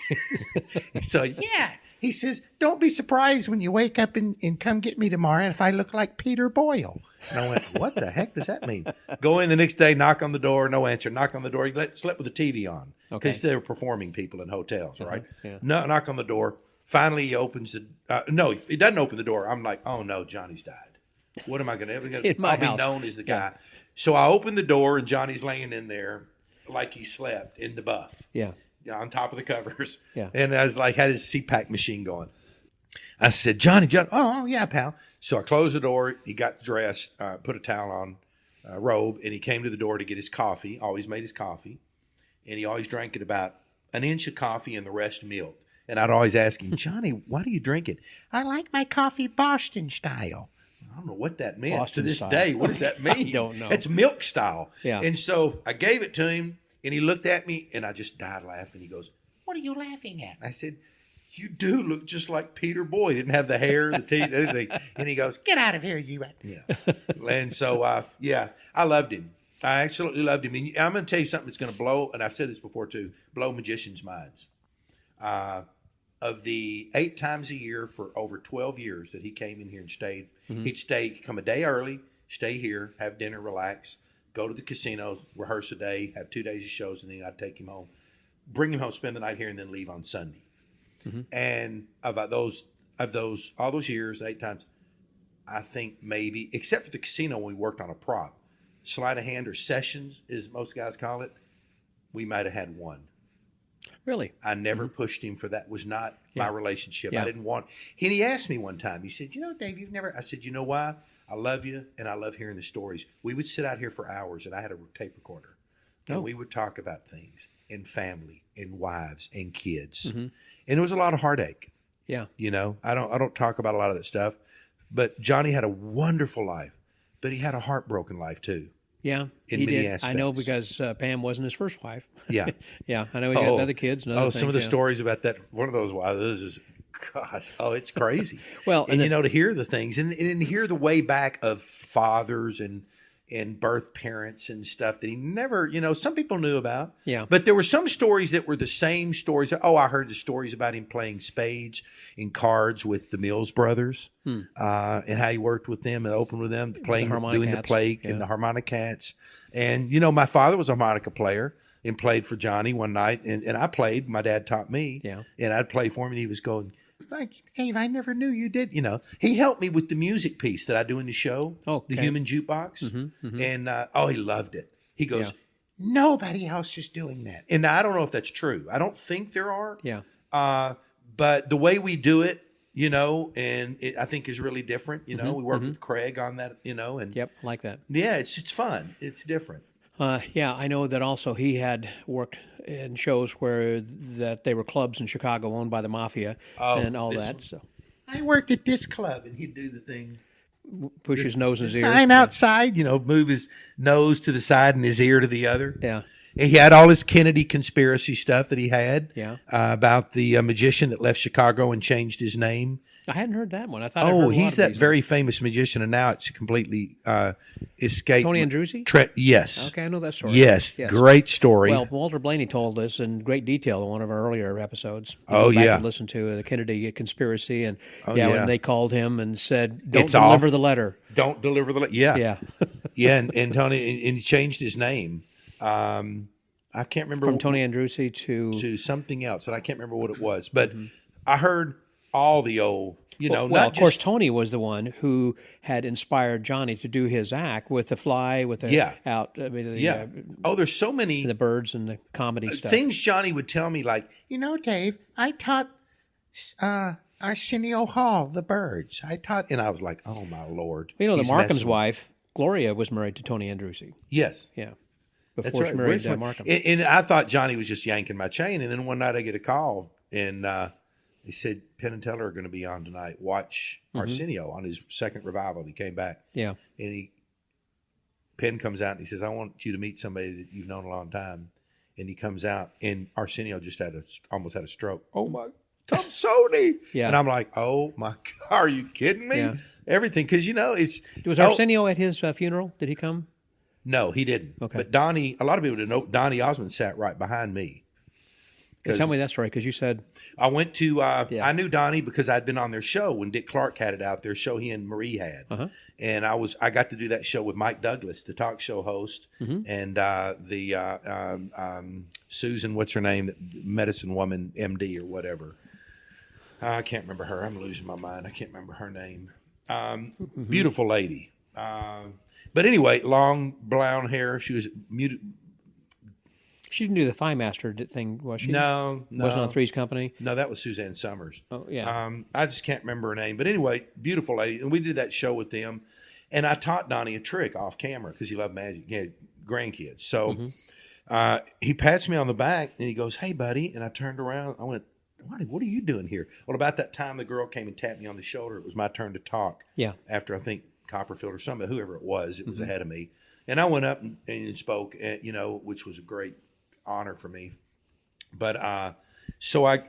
So, yeah. He says, "Don't be surprised when you wake up and come get me tomorrow if I look like Peter Boyle." And I went, "What the heck does that mean?" Go in the next day, knock on the door, no answer. Knock on the door. He slept with the TV on because they were performing people in hotels, right? Yeah. No, knock on the door. Finally, he opens the no, he doesn't open the door. I'm like, "Oh, no, Johnny's died. What am I going to do? I'll be known as the guy." So I open the door, and Johnny's laying in there like he slept in the buff. Yeah. On top of the covers. Yeah. And I was like, had his CPAC machine going. I said, Johnny, oh, yeah, pal. So I closed the door. He got dressed, put a towel on, robe, and he came to the door to get his coffee. Always made his coffee. And he always drank it about an inch of coffee and the rest milk. And I'd always ask him, "Johnny, why do you drink it?" "I like my coffee Boston style." I don't know what that meant. Boston to this style. day, what does that mean? I don't know. It's milk style. Yeah. And so I gave it to him. And he looked at me, and I just died laughing. He goes, "What are you laughing at?" I said, "You do look just like Peter Boy." He didn't have the hair, the teeth, anything. And he goes, "Get out of here, you." Yeah. And so, I loved him. I absolutely loved him. And I'm going to tell you something that's going to blow, and I've said this before too, blow magicians' minds. Of the 8 times a year for over 12 years that he came in here and stayed, he'd come a day early, stay here, have dinner, relax, go to the casino, rehearse a day, have 2 days of shows, and then I'd take him home, bring him home, spend the night here, and then leave on Sunday. And about all those years, 8 times, I think maybe, except for the casino when we worked on a prop, sleight of hand or sessions, as most guys call it, we might have had 1. Really? I never pushed him for that. Was not my relationship. Yeah. I didn't want. He asked me one time. He said, Dave, you've never. I said, you know why? I love you, and I love hearing the stories. We would sit out here for hours, and I had a tape recorder, and we would talk about things, and family, and wives, and kids, and it was a lot of heartache. Yeah. I don't talk about a lot of that stuff, but Johnny had a wonderful life, but he had a heartbroken life too. Yeah, he did. Aspects. I know because Pam wasn't his first wife. Yeah. Yeah, I know he had other kids. And other some of the things, stories about that. One of those wives is, gosh, it's crazy. Well, and to hear the things and hear the way back of fathers and birth parents and stuff that he never, some people knew about. Yeah. But there were some stories that were the same stories. Oh, I heard the stories about him playing spades and cards with the Mills brothers and how he worked with them and opened with them, playing, doing the play and the harmonica cats. And, my father was a harmonica player and played for Johnny one night. And I played. My dad taught me. Yeah. And I'd play for him and he was going, Dave, I never knew you did. He helped me with the music piece that I do in the show, the Human Jukebox. And, he loved it. He goes, nobody else is doing that. And I don't know if that's true. I don't think there are. Yeah. But the way we do it, and I think is really different. We work with Craig on that, and yep, like that. Yeah, it's fun. It's different. I know that also he had worked in shows where that they were clubs in Chicago owned by the mafia and all that. So I worked at this club, and he'd do the thing, push his nose in his ear, sign outside, move his nose to the side and his ear to the other. Yeah. And he had all his Kennedy conspiracy stuff that he had about the magician that left Chicago and changed his name. I hadn't heard that one. I thought. He's that very famous magician, and now it's completely escaped. Tony Andruzzi? Yes. Okay, I know that story. Yes, great story. Well, Walter Blaney told us in great detail in one of our earlier episodes. Listen to the Kennedy conspiracy, and when they called him and said, "Don't deliver the letter." Don't deliver the letter. Yeah, yeah, yeah. And Tony, and he changed his name. I can't remember from Tony Andruzzi to something else, and I can't remember what it was. But I heard all the old, of course, Tony was the one who had inspired Johnny to do his act with the fly, with the there's so many the birds and the comedy stuff. Things Johnny would tell me, like, Dave, I taught Arsenio Hall the birds. And I was like, oh my Lord. The Markham's wife, Gloria, was married to Tony Andruzzi. Yes. Yeah. Before she married Markham. And I thought Johnny was just yanking my chain. And then one night I get a call, and he said, Penn and Teller are going to be on tonight. Watch Arsenio on his second revival. He came back. Yeah. And Penn comes out and he says, I want you to meet somebody that you've known a long time. And he comes out, and Arsenio just almost had a stroke. Oh, my, Thompson. Yeah. And I'm like, oh, my God, are you kidding me? Yeah. Everything. Because, Was Arsenio at his funeral? Did he come? No, he didn't. Okay. But Donnie, a lot of people didn't know, Donnie Osmond sat right behind me. Tell me that story, because you said... I went to... I knew Donnie because I'd been on their show when Dick Clark had it out, their show he and Marie had. Uh-huh. And I got to do that show with Mike Douglas, the talk show host, and Susan, what's her name, the medicine woman, MD or whatever. I can't remember her. I'm losing my mind. I can't remember her name. Beautiful lady. But anyway, long blonde hair. She was muted. She didn't do the Thigh Master thing, was she? No. Wasn't on Three's Company? No, that was Suzanne Summers. Oh, yeah. I just can't remember her name. But anyway, beautiful lady. And we did that show with them. And I taught Donnie a trick off camera because he loved magic. He had grandkids. So he pats me on the back and he goes, hey, buddy. And I turned around. I went, what are you doing here? Well, about that time, the girl came and tapped me on the shoulder. It was my turn to talk. Yeah. After, I think, Copperfield or somebody, whoever it was ahead of me. And I went up and spoke, which was a great honor for me. But so I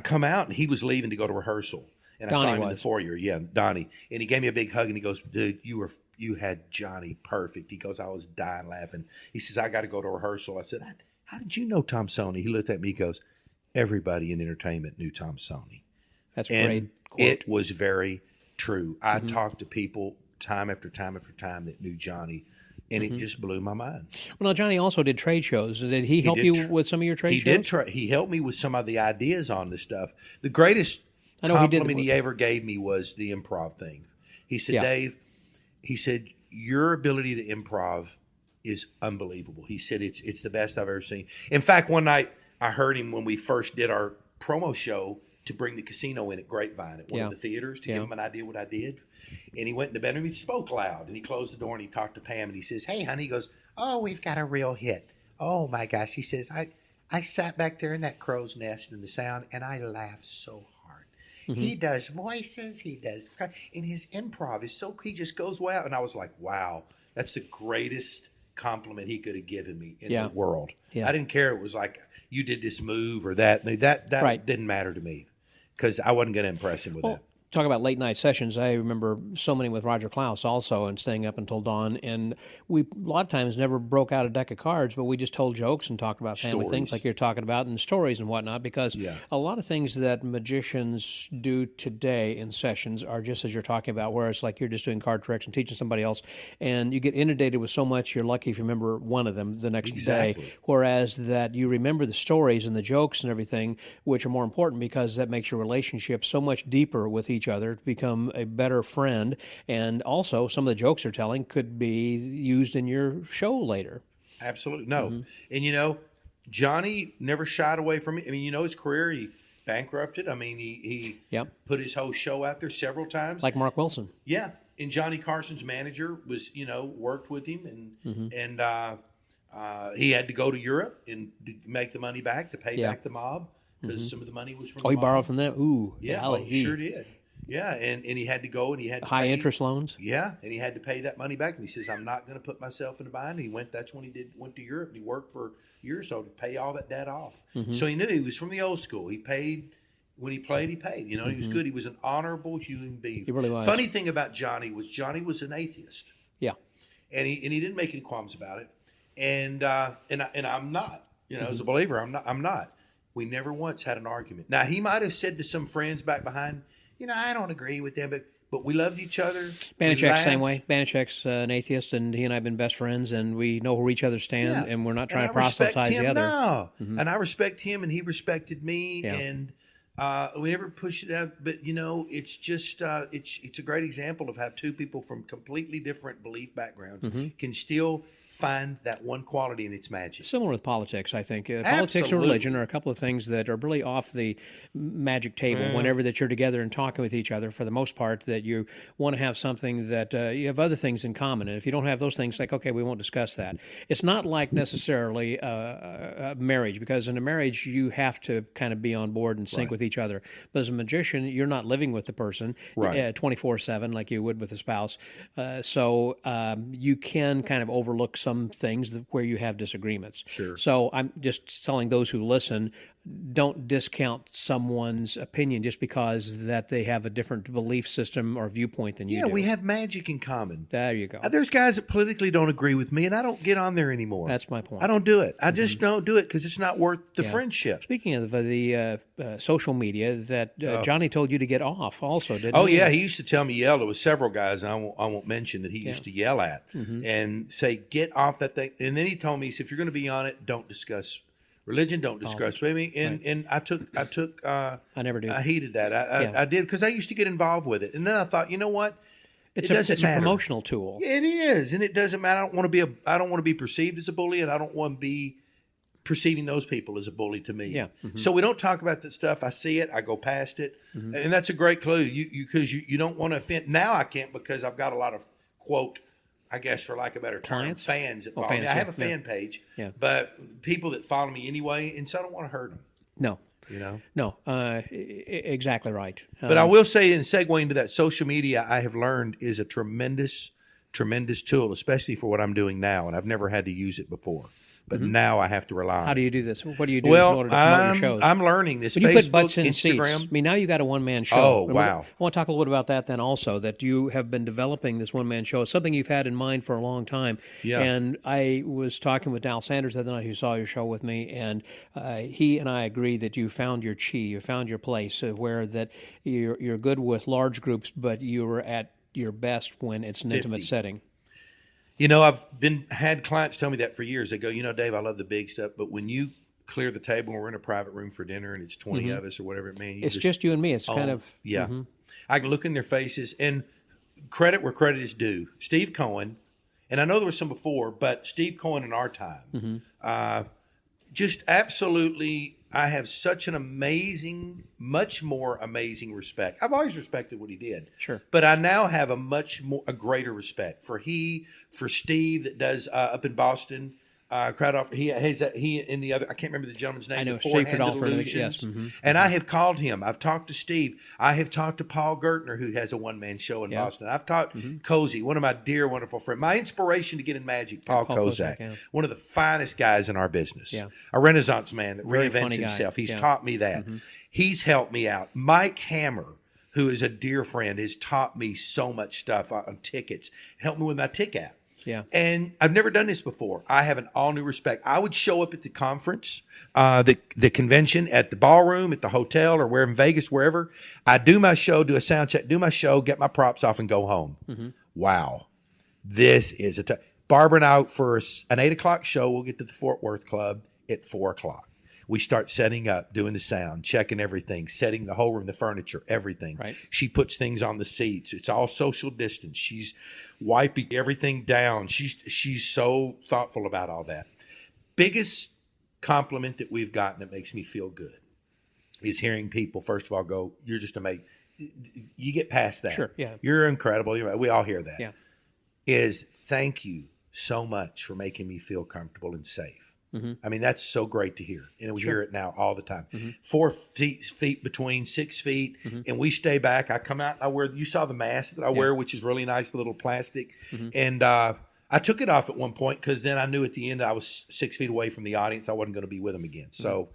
come out, and he was leaving to go to rehearsal, and Donnie I saw him in the foyer. Yeah, Donnie, and he gave me a big hug, and he goes, "Dude, you had Johnny perfect." He goes, "I was dying laughing." He says, "I got to go to rehearsal." I said, "How did you know Tom Sony?" He looked at me. He goes, "Everybody in entertainment knew Tom Sony." That's great. It was very true. I talked to people time after time after time that knew Johnny. And it just blew my mind. Well, now, Johnny also did trade shows. Did he help you with some of your trade shows? He helped me with some of the ideas on this stuff. The greatest compliment he ever gave me was the improv thing. He said, Dave, your ability to improv is unbelievable. He said, it's the best I've ever seen. In fact, one night I heard him when we first did our promo show to bring the casino in at Grapevine at one of the theaters to give him an idea what I did. And he went in the bedroom, he spoke loud, and he closed the door and he talked to Pam and he says, "Hey, honey," he goes, "oh, we've got a real hit. Oh my gosh." He says, I sat back there in that crow's nest and the sound and I laughed so hard. He does voices, and his improv is so, he just goes wow. And I was like, wow, that's the greatest compliment he could have given me in the world. I didn't care. It was like, you did this move or that. That didn't matter to me because I wasn't going to impress him with that. Talk about late night sessions. I remember so many with Roger Klaus also, and staying up until dawn. And we a lot of times never broke out a deck of cards, but we just told jokes and talked about family things like you're talking about, and stories and whatnot. Because a lot of things that magicians do today in sessions are just as you're talking about, where it's like you're just doing card tricks and teaching somebody else, and you get inundated with so much. You're lucky if you remember one of them the next day. Whereas that you remember the stories and the jokes and everything, which are more important because that makes your relationship so much deeper with each other, to become a better friend. And also some of the jokes you're telling could be used in your show later. Absolutely. No. And Johnny never shied away from it. I mean, his career, he bankrupted. I mean, he put his whole show out there several times. Like Mark Wilson. Yeah. And Johnny Carson's manager was, worked with him and he had to go to Europe and make the money back to pay back the mob because some of the money was from the he mob. Borrowed from them? Ooh. Yeah, he sure did. Yeah, and he had to go and he had to high interest loans. Yeah, and he had to pay that money back. And he says, "I'm not going to put myself in a bind." And he went. That's when he went to Europe and he worked for a year or so to pay all that debt off. So he knew he was from the old school. He paid when he played. He paid. He was good. He was an honorable human being. He really was. Funny thing about Johnny was an atheist. Yeah, and he didn't make any qualms about it. And I'm not. As a believer, I'm not. We never once had an argument. Now he might have said to some friends back behind, I don't agree with them, but we loved each other. Banachek's same way. Banachek's an atheist, and he and I have been best friends, and we know where each other stand, and we're not trying to proselytize the other. No. And I respect him, and he respected me, and we never pushed it out. But it's just it's a great example of how two people from completely different belief backgrounds can still find that one quality in its magic. Similar with politics, I think. Politics and religion are a couple of things that are really off the magic table whenever that you're together and talking with each other. For the most part, that you want to have something that you have other things in common. And if you don't have those things, like, okay, we won't discuss that. It's not like necessarily a marriage, because in a marriage, you have to kind of be on board and sync with each other. But as a magician, you're not living with the person 24/7 like you would with a spouse. So you can kind of overlook some things where you have disagreements. Sure. So I'm just telling those who listen, don't discount someone's opinion just because that they have a different belief system or viewpoint than you do. Yeah, we have magic in common. There you go. There's guys that politically don't agree with me, and I don't get on there anymore. That's my point. I don't do it. I just don't do it because it's not worth the friendship. Speaking of the social media, that Johnny told you to get off also, didn't he? Oh, yeah. He used to tell me yell. There was several guys I won't mention that he used to yell at and say, get off that thing. And then he told me, he said, if you're going to be on it, don't discuss religion, don't discuss with me. And I took I never did. I heeded that. I did because I used to get involved with it. And then I thought, you know what? It's a promotional tool. Yeah, it is. And it doesn't matter. I don't want to be perceived as a bully, and I don't want to be perceiving those people as a bully to me. Yeah. So we don't talk about that stuff. I see it. I go past it. And that's a great clue. Because you don't want to offend. Now I can't because I've got a lot of, quote, I guess for lack of a better term, fans that follow me. I have a fan page, but people that follow me anyway, and so I don't want to hurt them. No. No, exactly right. But I will say, in segueing into that, social media, I have learned is a tremendous tool, especially for what I'm doing now, and I've never had to use it before. But now I have to rely on it. How do you do this? What do you do in order to promote your shows? I'm learning this. When you Facebook, put butts in Instagram. seats. I mean, now you got a one-man show. Oh, wow. I want to talk a little bit about that then also, that you have been developing this one-man show. It's something you've had in mind for a long time. Yeah. And I was talking with Dal Sanders the other night, who saw your show with me, and he and I agree that you found your chi, you found your place, where that you're good with large groups, but you're at your best when it's an intimate setting. I've had clients tell me that for years. They go, Dave, I love the big stuff, but when you clear the table and we're in a private room for dinner and it's 20 of us or whatever it means. It's just you and me. It's kind of... Yeah. I can look in their faces, and credit where credit is due. Steve Cohen, and I know there was some before, but Steve Cohen in our time, just absolutely, I have such an amazing, much more amazing respect. I've always respected what he did. Sure. But I now have a greater respect for Steve that does up in Boston. Crowd off. He in the other. I can't remember the gentleman's name. I know Steve Steve Illusions. Yes. Mm-hmm. And I have called him. I've talked to Steve. I have talked to Paul Gertner, who has a one-man show in Boston. I've talked Cozy, one of my dear, wonderful friends. My inspiration to get in magic, Paul Kozak, one of the finest guys in our business. Yeah. A Renaissance man that reinvents himself. He's taught me that. Mm-hmm. He's helped me out. Mike Hammer, who is a dear friend, has taught me so much stuff on tickets. Helped me with my tick app. Yeah. And I've never done this before. I have an all new respect. I would show up at the conference, the convention, at the ballroom, at the hotel, or where in Vegas, wherever. I do my show, do a sound check, do my show, get my props off, and go home. Mm-hmm. Wow. This is Barbara and I, for an 8 o'clock show, we'll get to the Fort Worth Club at 4 o'clock. We start setting up, doing the sound, checking everything, setting the whole room, the furniture, everything. Right. She puts things on the seats. It's all social distance. She's wiping everything down. She's so thoughtful about all that. Biggest compliment that we've gotten that makes me feel good is hearing people, first of all, go, "You're just amazing." You get past that. Sure, yeah. You're incredible. We all hear that. Yeah. Is thank you so much for making me feel comfortable and safe. Mm-hmm. I mean, that's so great to hear. And we hear it now all the time. Mm-hmm. 4 feet between 6 feet. Mm-hmm. And we stay back. I come out and I wear, you saw the mask that I wear, which is really nice, little plastic. Mm-hmm. And I took it off at one point because then I knew at the end I was 6 feet away from the audience. I wasn't going to be with them again. So,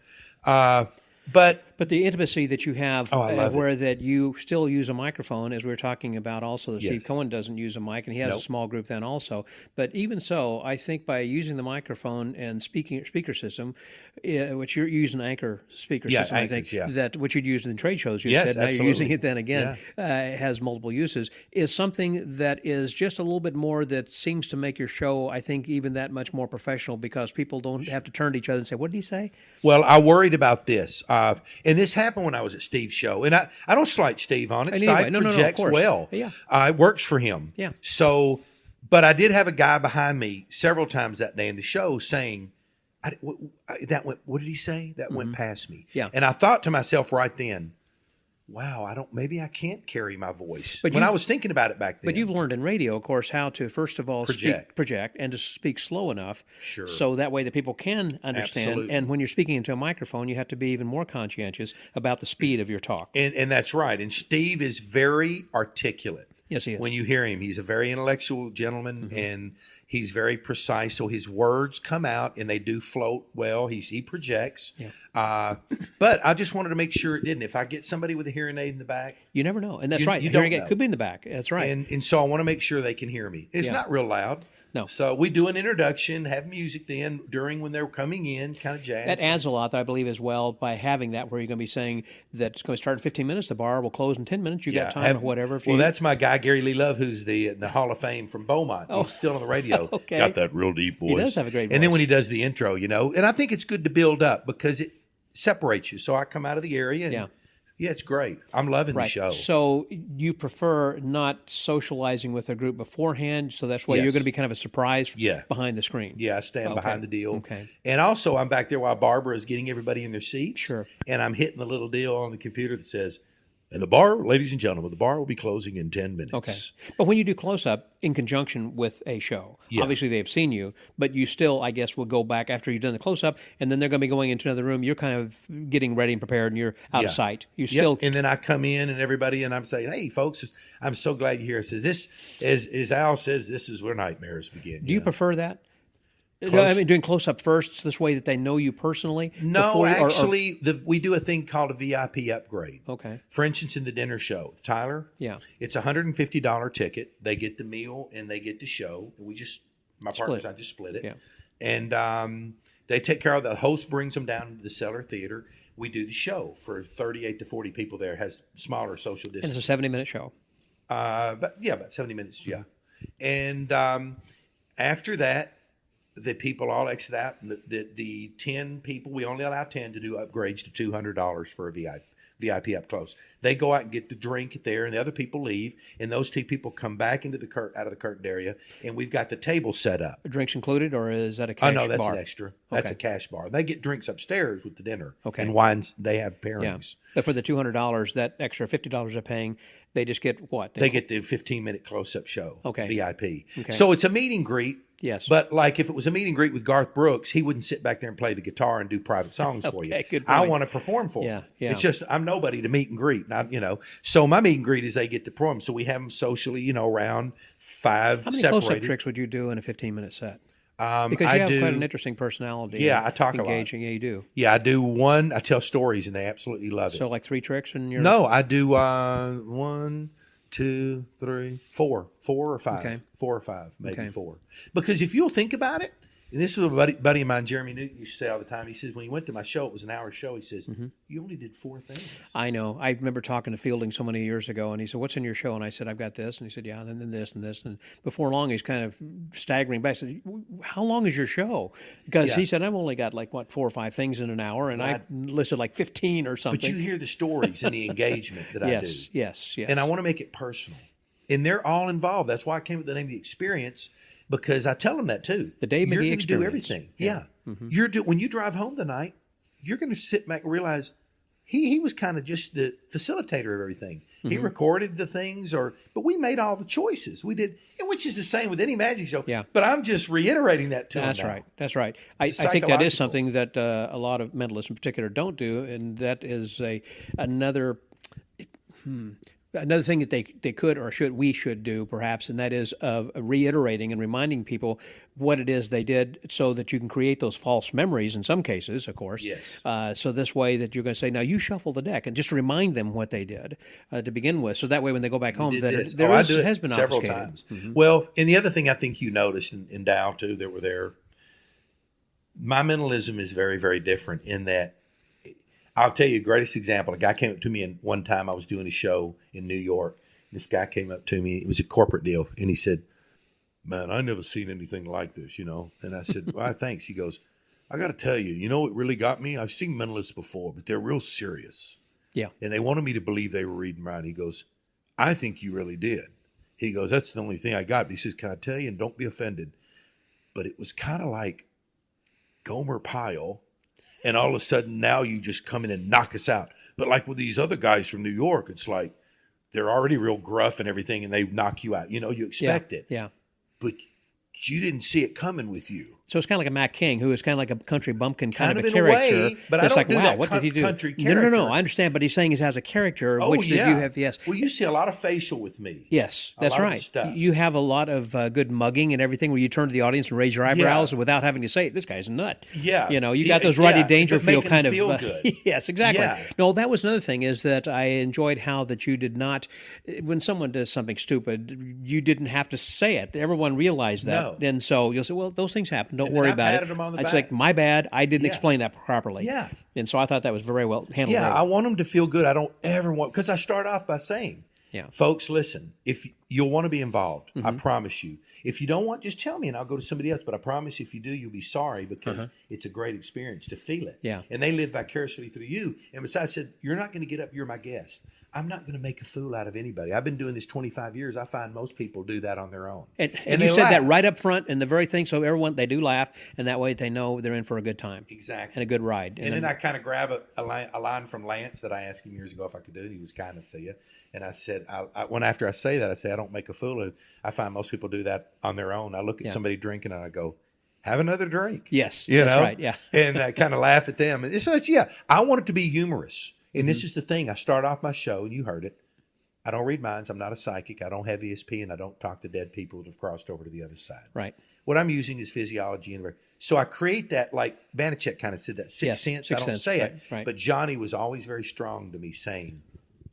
but the intimacy that you have, where it. that you still use a microphone, as we were talking about also, that Steve Cohen doesn't use a mic, and he has a small group then also. But even so, I think by using the microphone and speaker system, which you're using Anchor speaker system, Anchors, I think, that which you'd use in trade shows, you said, now absolutely. you're using it then again, it has multiple uses, is something that is just a little bit more that seems to make your show, I think, even that much more professional, because people don't have to turn to each other and say, "What did he say?" Well, I worried about this. And this happened when I was at Steve's show. And I don't slight Steve on it. Steve projects well. Yeah. It works for him. Yeah. So, but I did have a guy behind me several times that day in the show saying, that went, what did he say? That went past me. Yeah. And I thought to myself right then, wow, maybe I can't carry my voice. But when I was thinking about it back then. But you've learned in radio, of course, how to, first of all, project and to speak slow enough. Sure. So that way that people can understand. Absolutely. And when you're speaking into a microphone, you have to be even more conscientious about the speed of your talk. And that's right. And Steve is very articulate. Yes, he is. When you hear him, he's a very intellectual gentleman, and he's very precise. So his words come out, and they do float well. He projects. Yeah. But I just wanted to make sure it didn't. If I get somebody with a hearing aid in the back, you never know, and that's right. You hearing don't aid know. could be in the back. That's right. And so I want to make sure they can hear me. It's not real loud. No. So we do an introduction, have music then during when they're coming in, kind of jazz. That adds a lot, I believe, as well, by having that, where you're going to be saying that it's going to start in 15 minutes, the bar will close in 10 minutes, you got time or whatever. That's my guy, Gary Lee Love, who's in the Hall of Fame from Beaumont. He's still on the radio. Okay. Got that real deep voice. He does have a great voice. And then when he does the intro, and I think it's good to build up because it separates you. So I come out of the area and yeah, it's great. I'm loving the show. So you prefer not socializing with a group beforehand, so that's why you're going to be kind of a surprise behind the screen. Yeah, I stand behind the deal. Okay. And also I'm back there while Barbara is getting everybody in their seats. Sure. And I'm hitting the little deal on the computer that says, and the bar, ladies and gentlemen, the bar will be closing in 10 minutes. Okay. But when you do close-up in conjunction with a show, obviously they've seen you, but you still, I guess, will go back after you've done the close-up, and then they're going to be going into another room. You're kind of getting ready and prepared, and you're out of sight. You still, and then I come in and everybody, and I'm saying, "Hey, folks, I'm so glad you're here." So this, as Al says, this is where nightmares begin. Do you prefer that? I mean, doing close-up first, this way that they know you personally? No, actually, we do a thing called a VIP upgrade. Okay. For instance, in the dinner show, Tyler, it's a $150 ticket. They get the meal and they get the show. And my partners, I just split it. Yeah. And they take care of the host, brings them down to the Cellar Theater. We do the show for 38 to 40 people there. It has smaller social distance. And it's a 70-minute show. About 70 minutes, And after that, the people all exit out. The 10 people, we only allow 10 to do upgrades to $200 for a VIP. VIP up close. They go out and get the drink there, and the other people leave, and those two people come back into the out of the curtained area, and we've got the table set up. Drinks included, or is that a cash bar? Oh, no, that's an extra. That's a cash bar. They get drinks upstairs with the dinner. Okay. And wines, they have pairings. Yeah. But for the $200, that extra $50 they're paying, they just get what? They get the 15-minute close-up show. Okay. VIP. Okay. So it's a meet and greet. Yes. But like if it was a meet and greet with Garth Brooks, he wouldn't sit back there and play the guitar and do private songs for you. Good point. I want to perform for him. Yeah. It's just I'm nobody to meet and greet. Not, So my meet and greet is they get to perform. So we have them socially, around 5 How many separated. close-up tricks would you do in a 15-minute set? Because you have quite an interesting personality. Yeah, I talk engaging. a lot. Yeah, you do. Yeah, I do one. I tell stories, and they absolutely love it. So like 3 tricks in your... No, I do 1, 2, 3, 4. 4 or 5. Okay. 4 or 5, maybe 4. Because if you'll think about it, and this is a buddy of mine, Jeremy Newton, used to say all the time. He says, when he went to my show, it was an hour show. He says, you only did 4 things. I know. I remember talking to Fielding so many years ago, and he said, what's in your show? And I said, I've got this. And he said, yeah, and then this and this. And before long, he's kind of staggering back. I said, how long is your show? Because he said, I've only got 4 or 5 things in an hour, and I listed 15 or something. But you hear the stories and the engagement that I do. Yes. And I want to make it personal. And they're all involved. That's why I came with the name of The Experience, because I tell them that too. The Dave Magee Experience. You're going to do everything. Yeah. Mm-hmm. When you drive home tonight, you're going to sit back and realize he was kind of just the facilitator of everything. Mm-hmm. He recorded the things, but we made all the choices. We did, which is the same with any magic show. Yeah. But I'm just reiterating that to them now. That's right. I think that is something that a lot of mentalists in particular don't do, and that is another thing that they could or we should do perhaps, and that is reiterating and reminding people what it is they did, so that you can create those false memories in some cases, of course. Yes. So this way that you're going to say, now you shuffle the deck, and just remind them what they did to begin with. So that way when they go back home, that has been several obfuscated. Times. Mm-hmm. Well, and the other thing I think you noticed in Dow too, that were there, my mentalism is very, very different in that. I'll tell you the greatest example. A guy came up to me, and one time I was doing a show in New York. This guy came up to me. It was a corporate deal. And he said, man, I never seen anything like this, And I said, well, thanks. He goes, I got to tell you, what really got me? I've seen mentalists before, but they're real serious. Yeah. And they wanted me to believe they were reading right. He goes, I think you really did. He goes, that's the only thing I got. But he says, can I tell you, and don't be offended, but it was kind of like Gomer Pyle. And all of a sudden, now you just come in and knock us out. But like with these other guys from New York, it's like they're already real gruff and everything, and they knock you out. You expect it. Yeah. But you didn't see it coming with you. So it's kind of like a Matt King, who is kind of like a country bumpkin kind of a in character. A way, but it's I don't do wow, that what did he do? Country character. No. I understand, but he's saying he has a character. Oh, which did you have? Yes. Well, you see a lot of facial with me. Yes, that's right. Stuff. You have a lot of good mugging and everything, where you turn to the audience and raise your eyebrows without having to say, "This guy's a nut." Yeah. You got those Rodney Dangerfield kind of. Feel good. Yes, exactly. Yeah. No, that was another thing, is that I enjoyed how that you did not, when someone does something stupid, you didn't have to say it. Everyone realized that. No. And so you'll say, "Well, those things happen. Don't and worry I about it." them on the It's back. like, my bad. I didn't explain that properly. Yeah. And so I thought that was very well handled. Yeah, I want them to feel good. I don't ever want, because I start off by saying, folks, listen, if you'll want to be involved, I promise you. If you don't want, just tell me and I'll go to somebody else. But I promise if you do, you'll be sorry, because it's a great experience to feel it. Yeah. And they live vicariously through you. And besides, I said, you're not going to get up. You're my guest. I'm not going to make a fool out of anybody. I've been doing this 25 years. I find most people do that on their own. And you said that right up front in the very thing, so everyone, they do laugh, and that way they know they're in for a good time. Exactly. And a good ride. And then I kind of grab a line from Lance that I asked him years ago if I could do it. He was kind enough to you. And I said, after I say that, I say, I don't make a fool of it. I find most people do that on their own. I look at somebody drinking and I go, have another drink. Yes, that's right, yeah. And I kind of laugh at them. And so I want it to be humorous. And this is the thing. I start off my show, and you heard it. I don't read minds. I'm not a psychic. I don't have ESP, and I don't talk to dead people that have crossed over to the other side. Right. What I'm using is physiology. So I create that, like Banachek kind of said, that sixth sense. I don't say it. Right. But Johnny was always very strong to me, saying,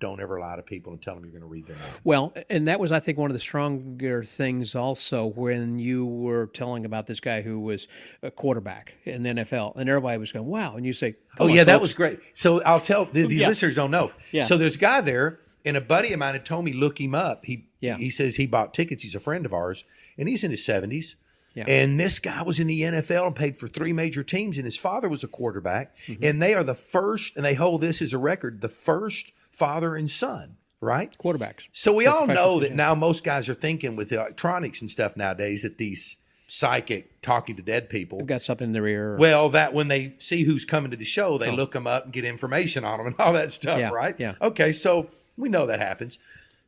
don't ever lie to people and tell them you're going to read their mind. Well, and that was, I think, one of the stronger things also when you were telling about this guy who was a quarterback in the NFL, and everybody was going, wow. And you say, that was great. So I'll tell, the listeners don't know. Yeah. So there's a guy there, and a buddy of mine had told me, look him up. He says he bought tickets. He's a friend of ours, and he's in his 70s. Yeah. And this guy was in the NFL and played for 3 major teams, and his father was a quarterback. And they are the first, and they hold this as a record, the first father and son, right? Quarterbacks. So we all know that now most guys are thinking with the electronics and stuff nowadays that these psychic talking to dead people They've got something in their ear. Well, that when they see who's coming to the show, they look them up and get information on them and all that stuff, right? Yeah. Okay, so we know that happens.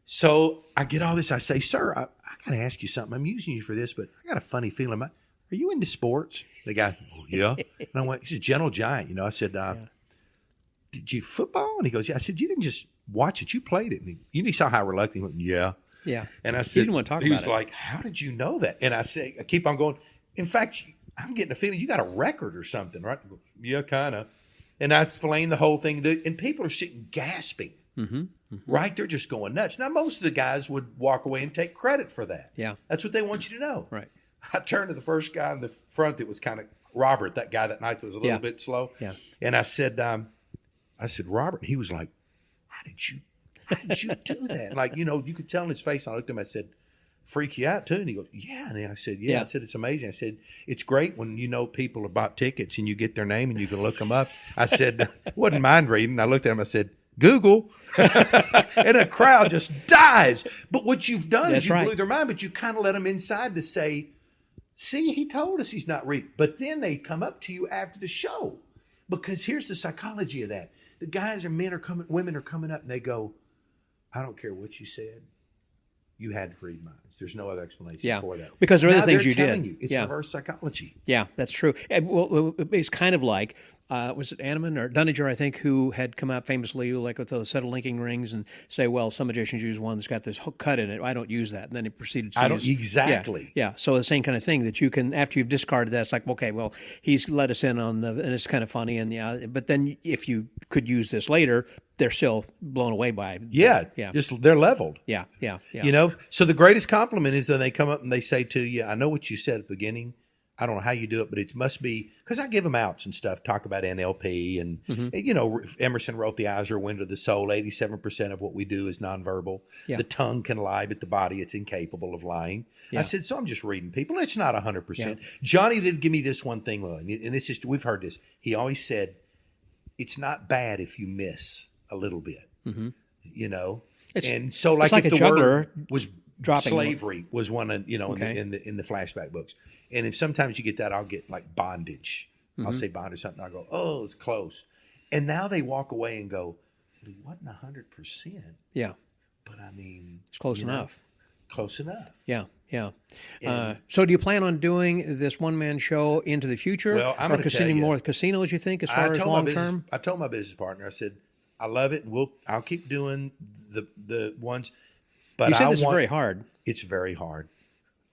So I get all this. I say, sir, I got to ask you something. I'm using you for this, but I got a funny feeling. Are you into sports? The guy, yeah. And I went, he's a gentle giant. I said, did you football? And he goes, yeah. I said, you didn't just watch it. You played it. And he saw how reluctant he went, yeah. Yeah. And I said, he didn't want to talk about it. He was like, how did you know that? And I say, I keep on going. In fact, I'm getting a feeling you got a record or something, right? He goes, yeah, kind of. And I explained the whole thing. And people are sitting gasping, right? They're just going nuts. Now, most of the guys would walk away and take credit for that. Yeah. That's what they want you to know. Right. I turned to the first guy in the front that was kind of Robert, that guy that night that was a little bit slow. Yeah. And I said, Robert, and he was like, how did you do that? Like, you could tell in his face. I looked at him, I said, freak you out too? And he goes, yeah. And I said, yeah. I said, it's amazing. I said, it's great when people have bought tickets and you get their name and you can look them up. I said, wouldn't mind reading. I looked at him, I said, Google. And a crowd just dies. But what you've done is you blew their mind, but you kind of let them inside to say, see, he told us he's not reading. But then they come up to you after the show. Because here's the psychology of that. The guys or women are coming up and they go, I don't care what you said. You had to read minds. There's no other explanation for that. Because there are other things you did. It's reverse psychology. Yeah, that's true. And, well, it's kind of like, was it Anneman or Dunninger, I think, who had come out famously like with a set of linking rings and say, well, some magicians use one that's got this hook cut in it. I don't use that. And then he proceeded to use. Exactly. Yeah. So the same kind of thing that you can, after you've discarded that, it's like, okay, well, he's let us in on and it's kind of funny. And but then if you could use this later, they're still blown away by it. Yeah. Just they're leveled. Yeah. So the greatest compliment is when they come up and they say to you, I know what you said at the beginning. I don't know how you do it, but it must be because I give them outs and stuff, talk about NLP and, Emerson wrote The Eyes Are a Window of the Soul. 87% of what we do is nonverbal. Yeah. The tongue can lie, but the body, it's incapable of lying. Yeah. I said, so I'm just reading people. It's not 100%. Yeah. Johnny did give me this one thing, and this is, we've heard this. He always said, it's not bad if you miss a little bit, and so like if the word was slavery was one of, in the flashback books. And if sometimes you get that, I'll get like bondage. I'll say bondage something. I'll go, oh, it's close. And now they walk away and go, it wasn't 100%. Yeah. But I mean, it's close enough. Close enough. Yeah. So do you plan on doing this one-man show into the future? Well, I'm going to tell you. More casinos, you think, as far as long-term? I told my business partner, I said, I love it, and I'll keep doing the ones. But you said this is very hard. It's very hard.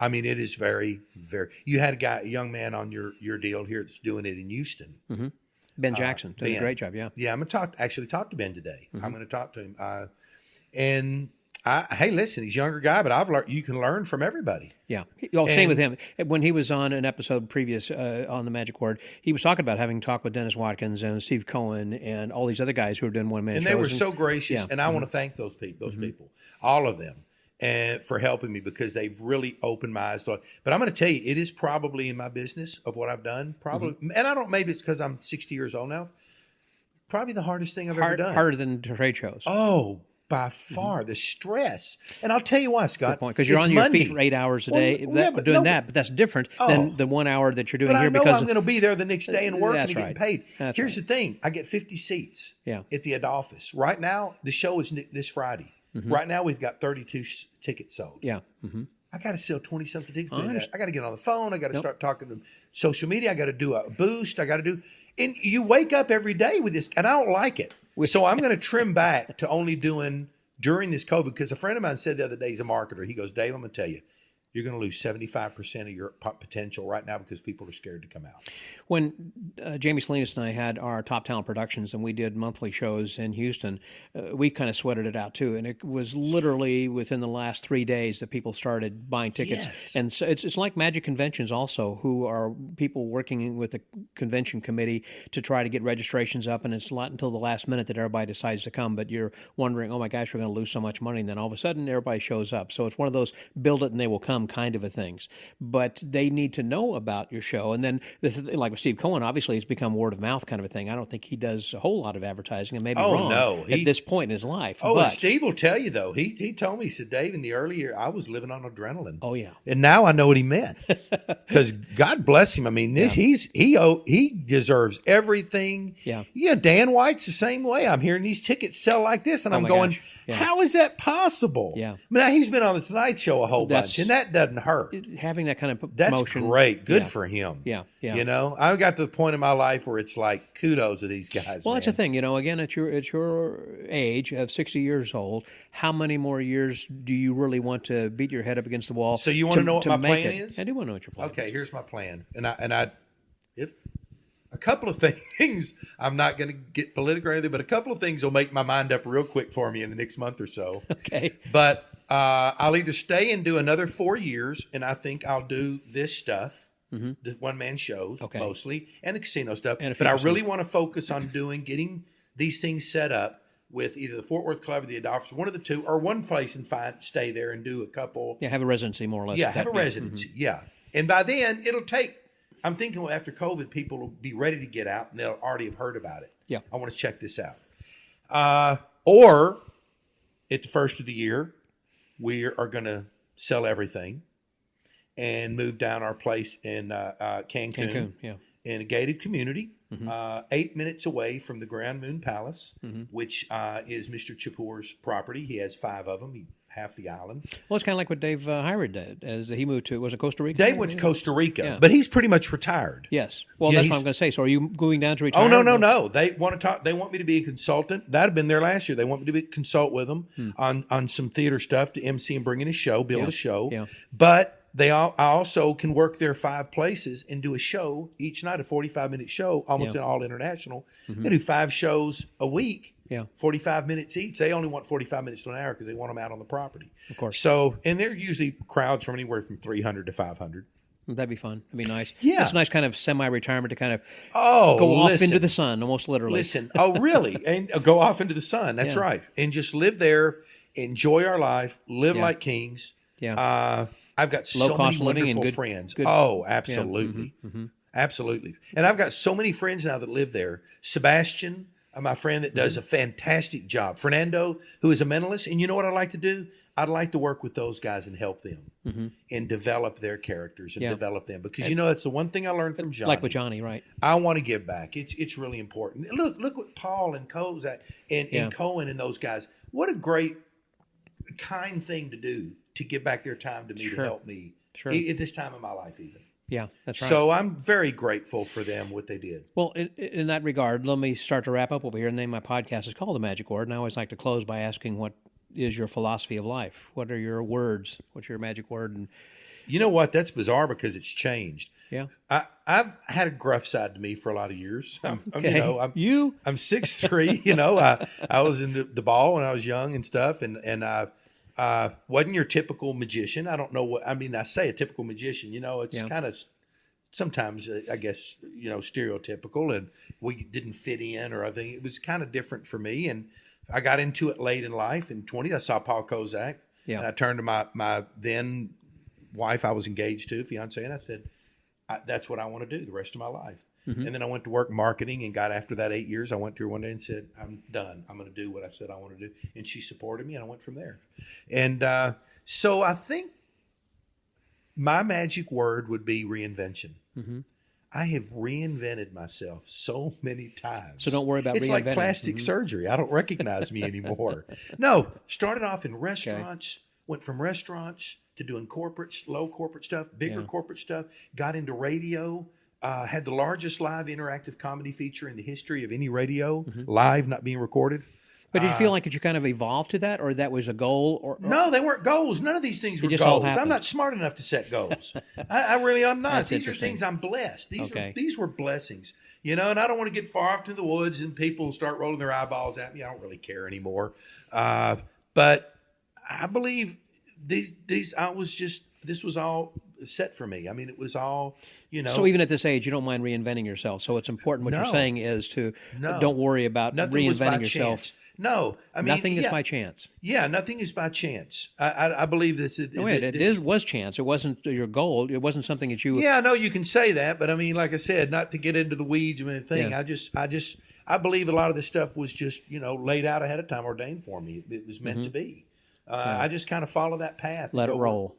I mean, it is very, very. You had a young man on your deal here that's doing it in Houston. Mm-hmm. Ben Jackson doing a great job. Yeah. Yeah, I'm going to talk to Ben today. Mm-hmm. I'm going to talk to him. Hey, listen, he's a younger guy, but I've learned you can learn from everybody. Yeah. Well, same with him. When he was on an episode previous on the Magic Word, he was talking about having talked with Dennis Watkins and Steve Cohen and all these other guys who were doing one-man shows. And they were so gracious, and I want to thank those people, all of them, and for helping me because they've really opened my eyes. But I'm going to tell you, it is probably in my business of what I've done, and maybe it's because I'm 60 years old now, probably the hardest thing I've ever done. Harder than trade shows. Oh, by far, the stress. And I'll tell you why, Scott. Because you're on your feet for 8 hours a day but that's different than the 1 hour that you're doing here. But I know I'm going to be there the next day and working and getting paid. Here's the thing. I get 50 seats at the office. Right now, the show is this Friday. Mm-hmm. Right now, we've got 32 tickets sold. Yeah. Mm-hmm. I got to sell 20-something tickets. I got to get on the phone. I got to start talking to social media. I got to do a boost. And you wake up every day with this, and I don't like it. So I'm going to trim back to only doing during this COVID, because a friend of mine said the other day, he's a marketer. He goes, Dave, I'm going to tell you, you're going to lose 75% of your potential right now because people are scared to come out. When Jamie Salinas and I had our Top Talent Productions and we did monthly shows in Houston, we kind of sweated it out too. And it was literally within the last 3 days that people started buying tickets. Yes. And so it's like Magic Conventions also, who are people working with the convention committee to try to get registrations up. And it's not until the last minute that everybody decides to come. But you're wondering, oh my gosh, we're going to lose so much money. And then all of a sudden everybody shows up. So it's one of those build it and they will come some kind of a things. But they need to know about your show. And then, this is, like with Steve Cohen, obviously it's become word of mouth kind of a thing. I don't think he does a whole lot of advertising, and maybe wrong at this point in his life. Oh, and Steve will tell you, though. He told me, he said, Dave, in the early year, I was living on adrenaline. Oh, yeah. And now I know what he meant. Because God bless him. I mean, he deserves everything. Yeah. Dan White's the same way. I'm hearing these tickets sell like this, and I'm going, how is that possible? Yeah. I mean, he's been on the Tonight Show a whole bunch, and that doesn't hurt. Having that kind of promotion. That's great. Good for him. Yeah. You know, I got to the point in my life where it's like, kudos to these guys. Well, that's the thing. You know, again, at your age of 60 years old, how many more years do you really want to beat your head up against the wall? So you want to know what my plan is? I do want to know what your plan is. Okay, here's my plan. A couple of things, I'm not going to get political or anything, but a couple of things will make my mind up real quick for me in the next month or so. Okay. But I'll either stay and do another 4 years, and I think I'll do this stuff, the one-man shows mostly, and the casino stuff. But I really want to focus on getting these things set up with either the Fort Worth Club or the Adolphus, one of the two, or one place and stay there and do a couple. Yeah, have a residency more or less. Yeah, have a residency, And by then, it'll take... I'm thinking after COVID, people will be ready to get out, and they'll already have heard about it. Yeah. I want to check this out. Or at the first of the year, we are going to sell everything and move down our place in Cancun, in a gated community, 8 minutes away from the Grand Moon Palace, which is Mr. Chapoor's property. He has 5 of them. Half the island. Well, it's kind of like what Dave Hyrud did as he moved to, was it Costa Rica? Dave went to Costa Rica, but he's pretty much retired. Yes. Well, that's what I'm going to say. So are you going down to retire? Oh, no. They want to talk. They want me to be a consultant. That had been there last year. They want me to consult with them on some theater stuff to MC and bring in a show, build a show. Yeah. But I also can work there 5 places and do a show each night, a 45-minute show, almost an all international. They do 5 shows a week. 45 minutes each. They only want 45 minutes to an hour because they want them out on the property. Of course. So, and they're usually crowds from anywhere from 300 to 500. That'd be fun. That'd be nice. Yeah. It's a nice kind of semi-retirement to kind of go off into the sun, almost literally. Oh, really? And go off into the sun. That's right. And just live there, enjoy our life, live like kings. Yeah. I've got so many wonderful friends. Oh, absolutely. Absolutely. And I've got so many friends now that live there. Sebastian, my friend that does a fantastic job. Fernando, who is a mentalist. And you know what I'd like to do? I'd like to work with those guys and help them and develop their characters and develop them. Because, that's the one thing I learned from Johnny. Like with Johnny, right. I want to give back. It's really important. Look what Paul and Kozak and Cohen and those guys, what a great, kind thing to do to give back their time to me to help me at this time of my life even. Yeah, that's right. So I'm very grateful for them, what they did. Well, in that regard, let me start to wrap up over here. The name of my podcast is called The Magic Word, and I always like to close by asking, what is your philosophy of life? What are your words? What's your magic word? And you know what? That's bizarre because it's changed. Yeah. I've had a gruff side to me for a lot of years. I'm 6'3", I was in the ball when I was young and stuff, and wasn't your typical magician. I don't know what, I say a typical magician, it's kind of sometimes, I guess, stereotypical, and we didn't fit in, or I think it was kind of different for me. And I got into it late in life. In 20s, I saw Paul Kozak, and I turned to my then wife I was engaged to, fiance, and I said, that's what I want to do the rest of my life. And then I went to work marketing and got, after that 8 years, I went to her one day and said, I'm done. I'm going to do what I said I want to do. And she supported me, and I went from there. And so I think my magic word would be reinvention. I have reinvented myself so many times. So don't worry about it's reinventing. It's like plastic surgery. I don't recognize me anymore. No, started off in restaurants, went from restaurants to doing low corporate stuff, bigger corporate stuff, got into radio. Had the largest live interactive comedy feature in the history of any radio, live, not being recorded. But did you feel like you kind of evolved to that, or that was a goal? Or no, they weren't goals. None of these things were goals. I'm not smart enough to set goals. I really am not. These are things I'm blessed. These were blessings, and I don't want to get far off to the woods and people start rolling their eyeballs at me. I don't really care anymore. But I believe this was all set for me. I mean, it was all, So even at this age, you don't mind reinventing yourself. So it's important. What you're saying is don't worry about reinventing yourself. Chance. No, I mean, nothing is by chance. Yeah, nothing is by chance. I believe this. Was chance. It wasn't your goal. It wasn't something that you. Yeah, no, you can say that, but I mean, like I said, not to get into the weeds of anything. Yeah. I believe a lot of this stuff was just laid out ahead of time, ordained for me. It was meant to be. I just kind of follow that path. Let it roll.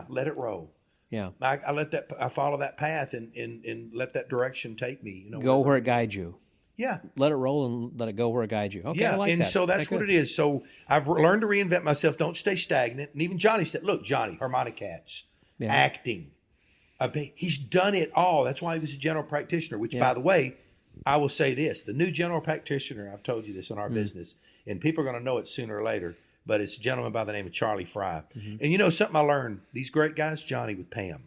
Let it roll. Yeah, I follow that path and let that direction take me. Go where it guides you. Yeah. Let it roll and let it go where it guides you. Okay, yeah, I like and that. So that's what it is. So I've learned to reinvent myself. Don't stay stagnant. And even Johnny said, look, Johnny, harmonic cats, acting. He's done it all. That's why he was a general practitioner, which, by the way, I will say this. The new general practitioner, I've told you this in our business, and people are going to know it sooner or later, but it's a gentleman by the name of Charlie Fry. Mm-hmm. And something I learned, these great guys, Johnny with Pam.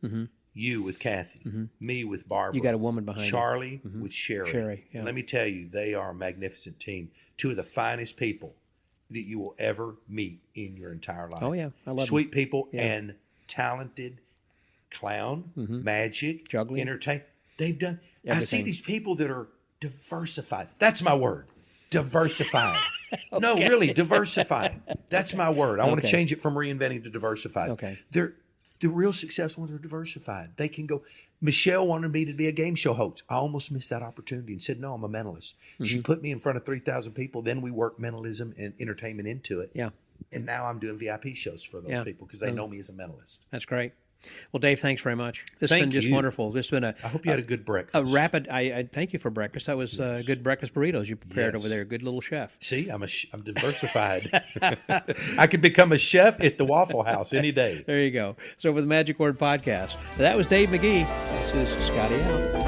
Mm-hmm. You with Kathy, me with Barbara. You got a woman behind Charlie with Sherry. Yeah. Let me tell you, they are a magnificent team. Two of the finest people that you will ever meet in your entire life. Oh, yeah. I love Sweet people and talented clown, magic, juggling, entertain. They've done. Everything. I see these people that are diversified. That's my word. Diversified. Okay. No, really, diversified. That's my word. I want to change it from reinventing to diversified. Okay. The real successful ones are diversified. They can go. Michelle wanted me to be a game show host. I almost missed that opportunity and said, no, I'm a mentalist. She put me in front of 3,000 people. Then we worked mentalism and entertainment into it. Yeah. And now I'm doing VIP shows for those people because they know me as a mentalist. That's great. Well, Dave, thanks very much. This has been just wonderful. This has been I hope you had a good breakfast. A rapid. I thank you for breakfast. That was good breakfast burritos you prepared over there. Good little chef. See, I'm diversified. I could become a chef at the Waffle House any day. There you go. So for the Magic Word Podcast, that was Dave Magee. This is Scotty out.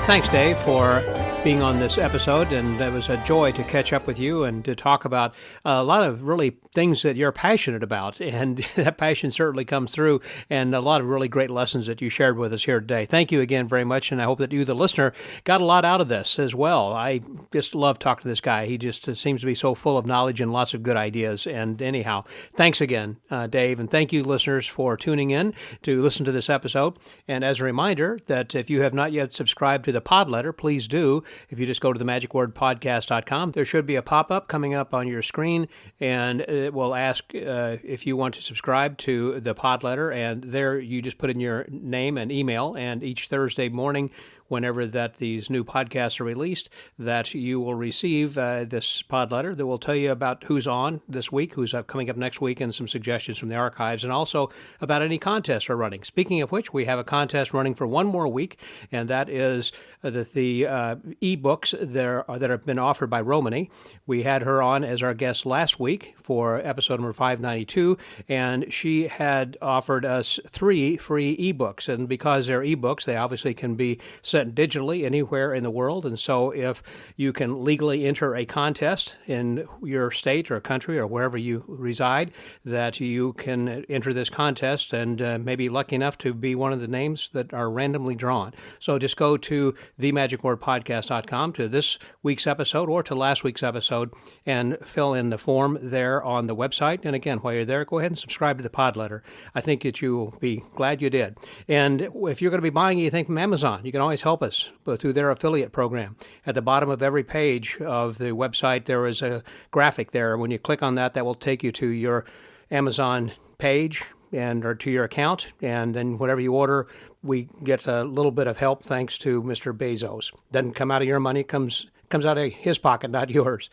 Thanks, Dave, for being on this episode, and it was a joy to catch up with you and to talk about a lot of really things that you're passionate about, and that passion certainly comes through, and a lot of really great lessons that you shared with us here today. Thank you again very much, and I hope that you, the listener, got a lot out of this as well. I just love talking to this guy. He just seems to be so full of knowledge and lots of good ideas, and anyhow, thanks again, Dave, and thank you, listeners, for tuning in to listen to this episode, and as a reminder that if you have not yet subscribed to the pod letter, please do. If you just go to the magicwordpodcast.com, there should be a pop-up coming up on your screen, and it will ask if you want to subscribe to the pod letter, and there you just put in your name and email, and each Thursday morning, whenever that these new podcasts are released, that you will receive this pod letter that will tell you about who's on this week, who's coming up next week, and some suggestions from the archives, and also about any contests we're running. Speaking of which, we have a contest running for one more week, and that is the e-books that have been offered by Romany. We had her on as our guest last week for episode number 592, and she had offered us 3 free e-books, and because they're e-books, they obviously can be sent digitally anywhere in the world, and so if you can legally enter a contest in your state or country or wherever you reside, that you can enter this contest and maybe lucky enough to be one of the names that are randomly drawn. So just go to themagicwordpodcast.com to this week's episode or to last week's episode and fill in the form there on the website. And again, while you're there, go ahead and subscribe to the pod letter. I think that you'll be glad you did. And if you're going to be buying anything from Amazon, you can always help us through their affiliate program. At the bottom of every page of the website, there is a graphic there. When you click on that, that will take you to your Amazon page or to your account, and then whatever you order, we get a little bit of help thanks to Mr. Bezos. Doesn't come out of your money, comes out of his pocket, not yours.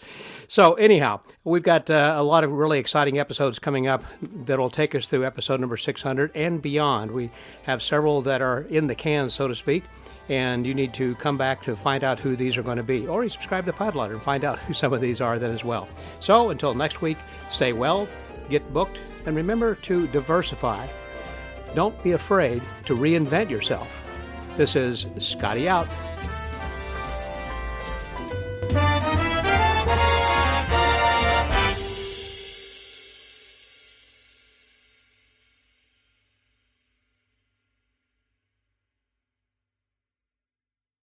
So anyhow, we've got a lot of really exciting episodes coming up that'll take us through episode number 600 and beyond. We have several that are in the can, so to speak, and you need to come back to find out who these are going to be, or you subscribe to the pod letter and find out who some of these are then as well. So until next week, stay well, get booked, and remember to diversify. Don't be afraid to reinvent yourself. This is Scotty out.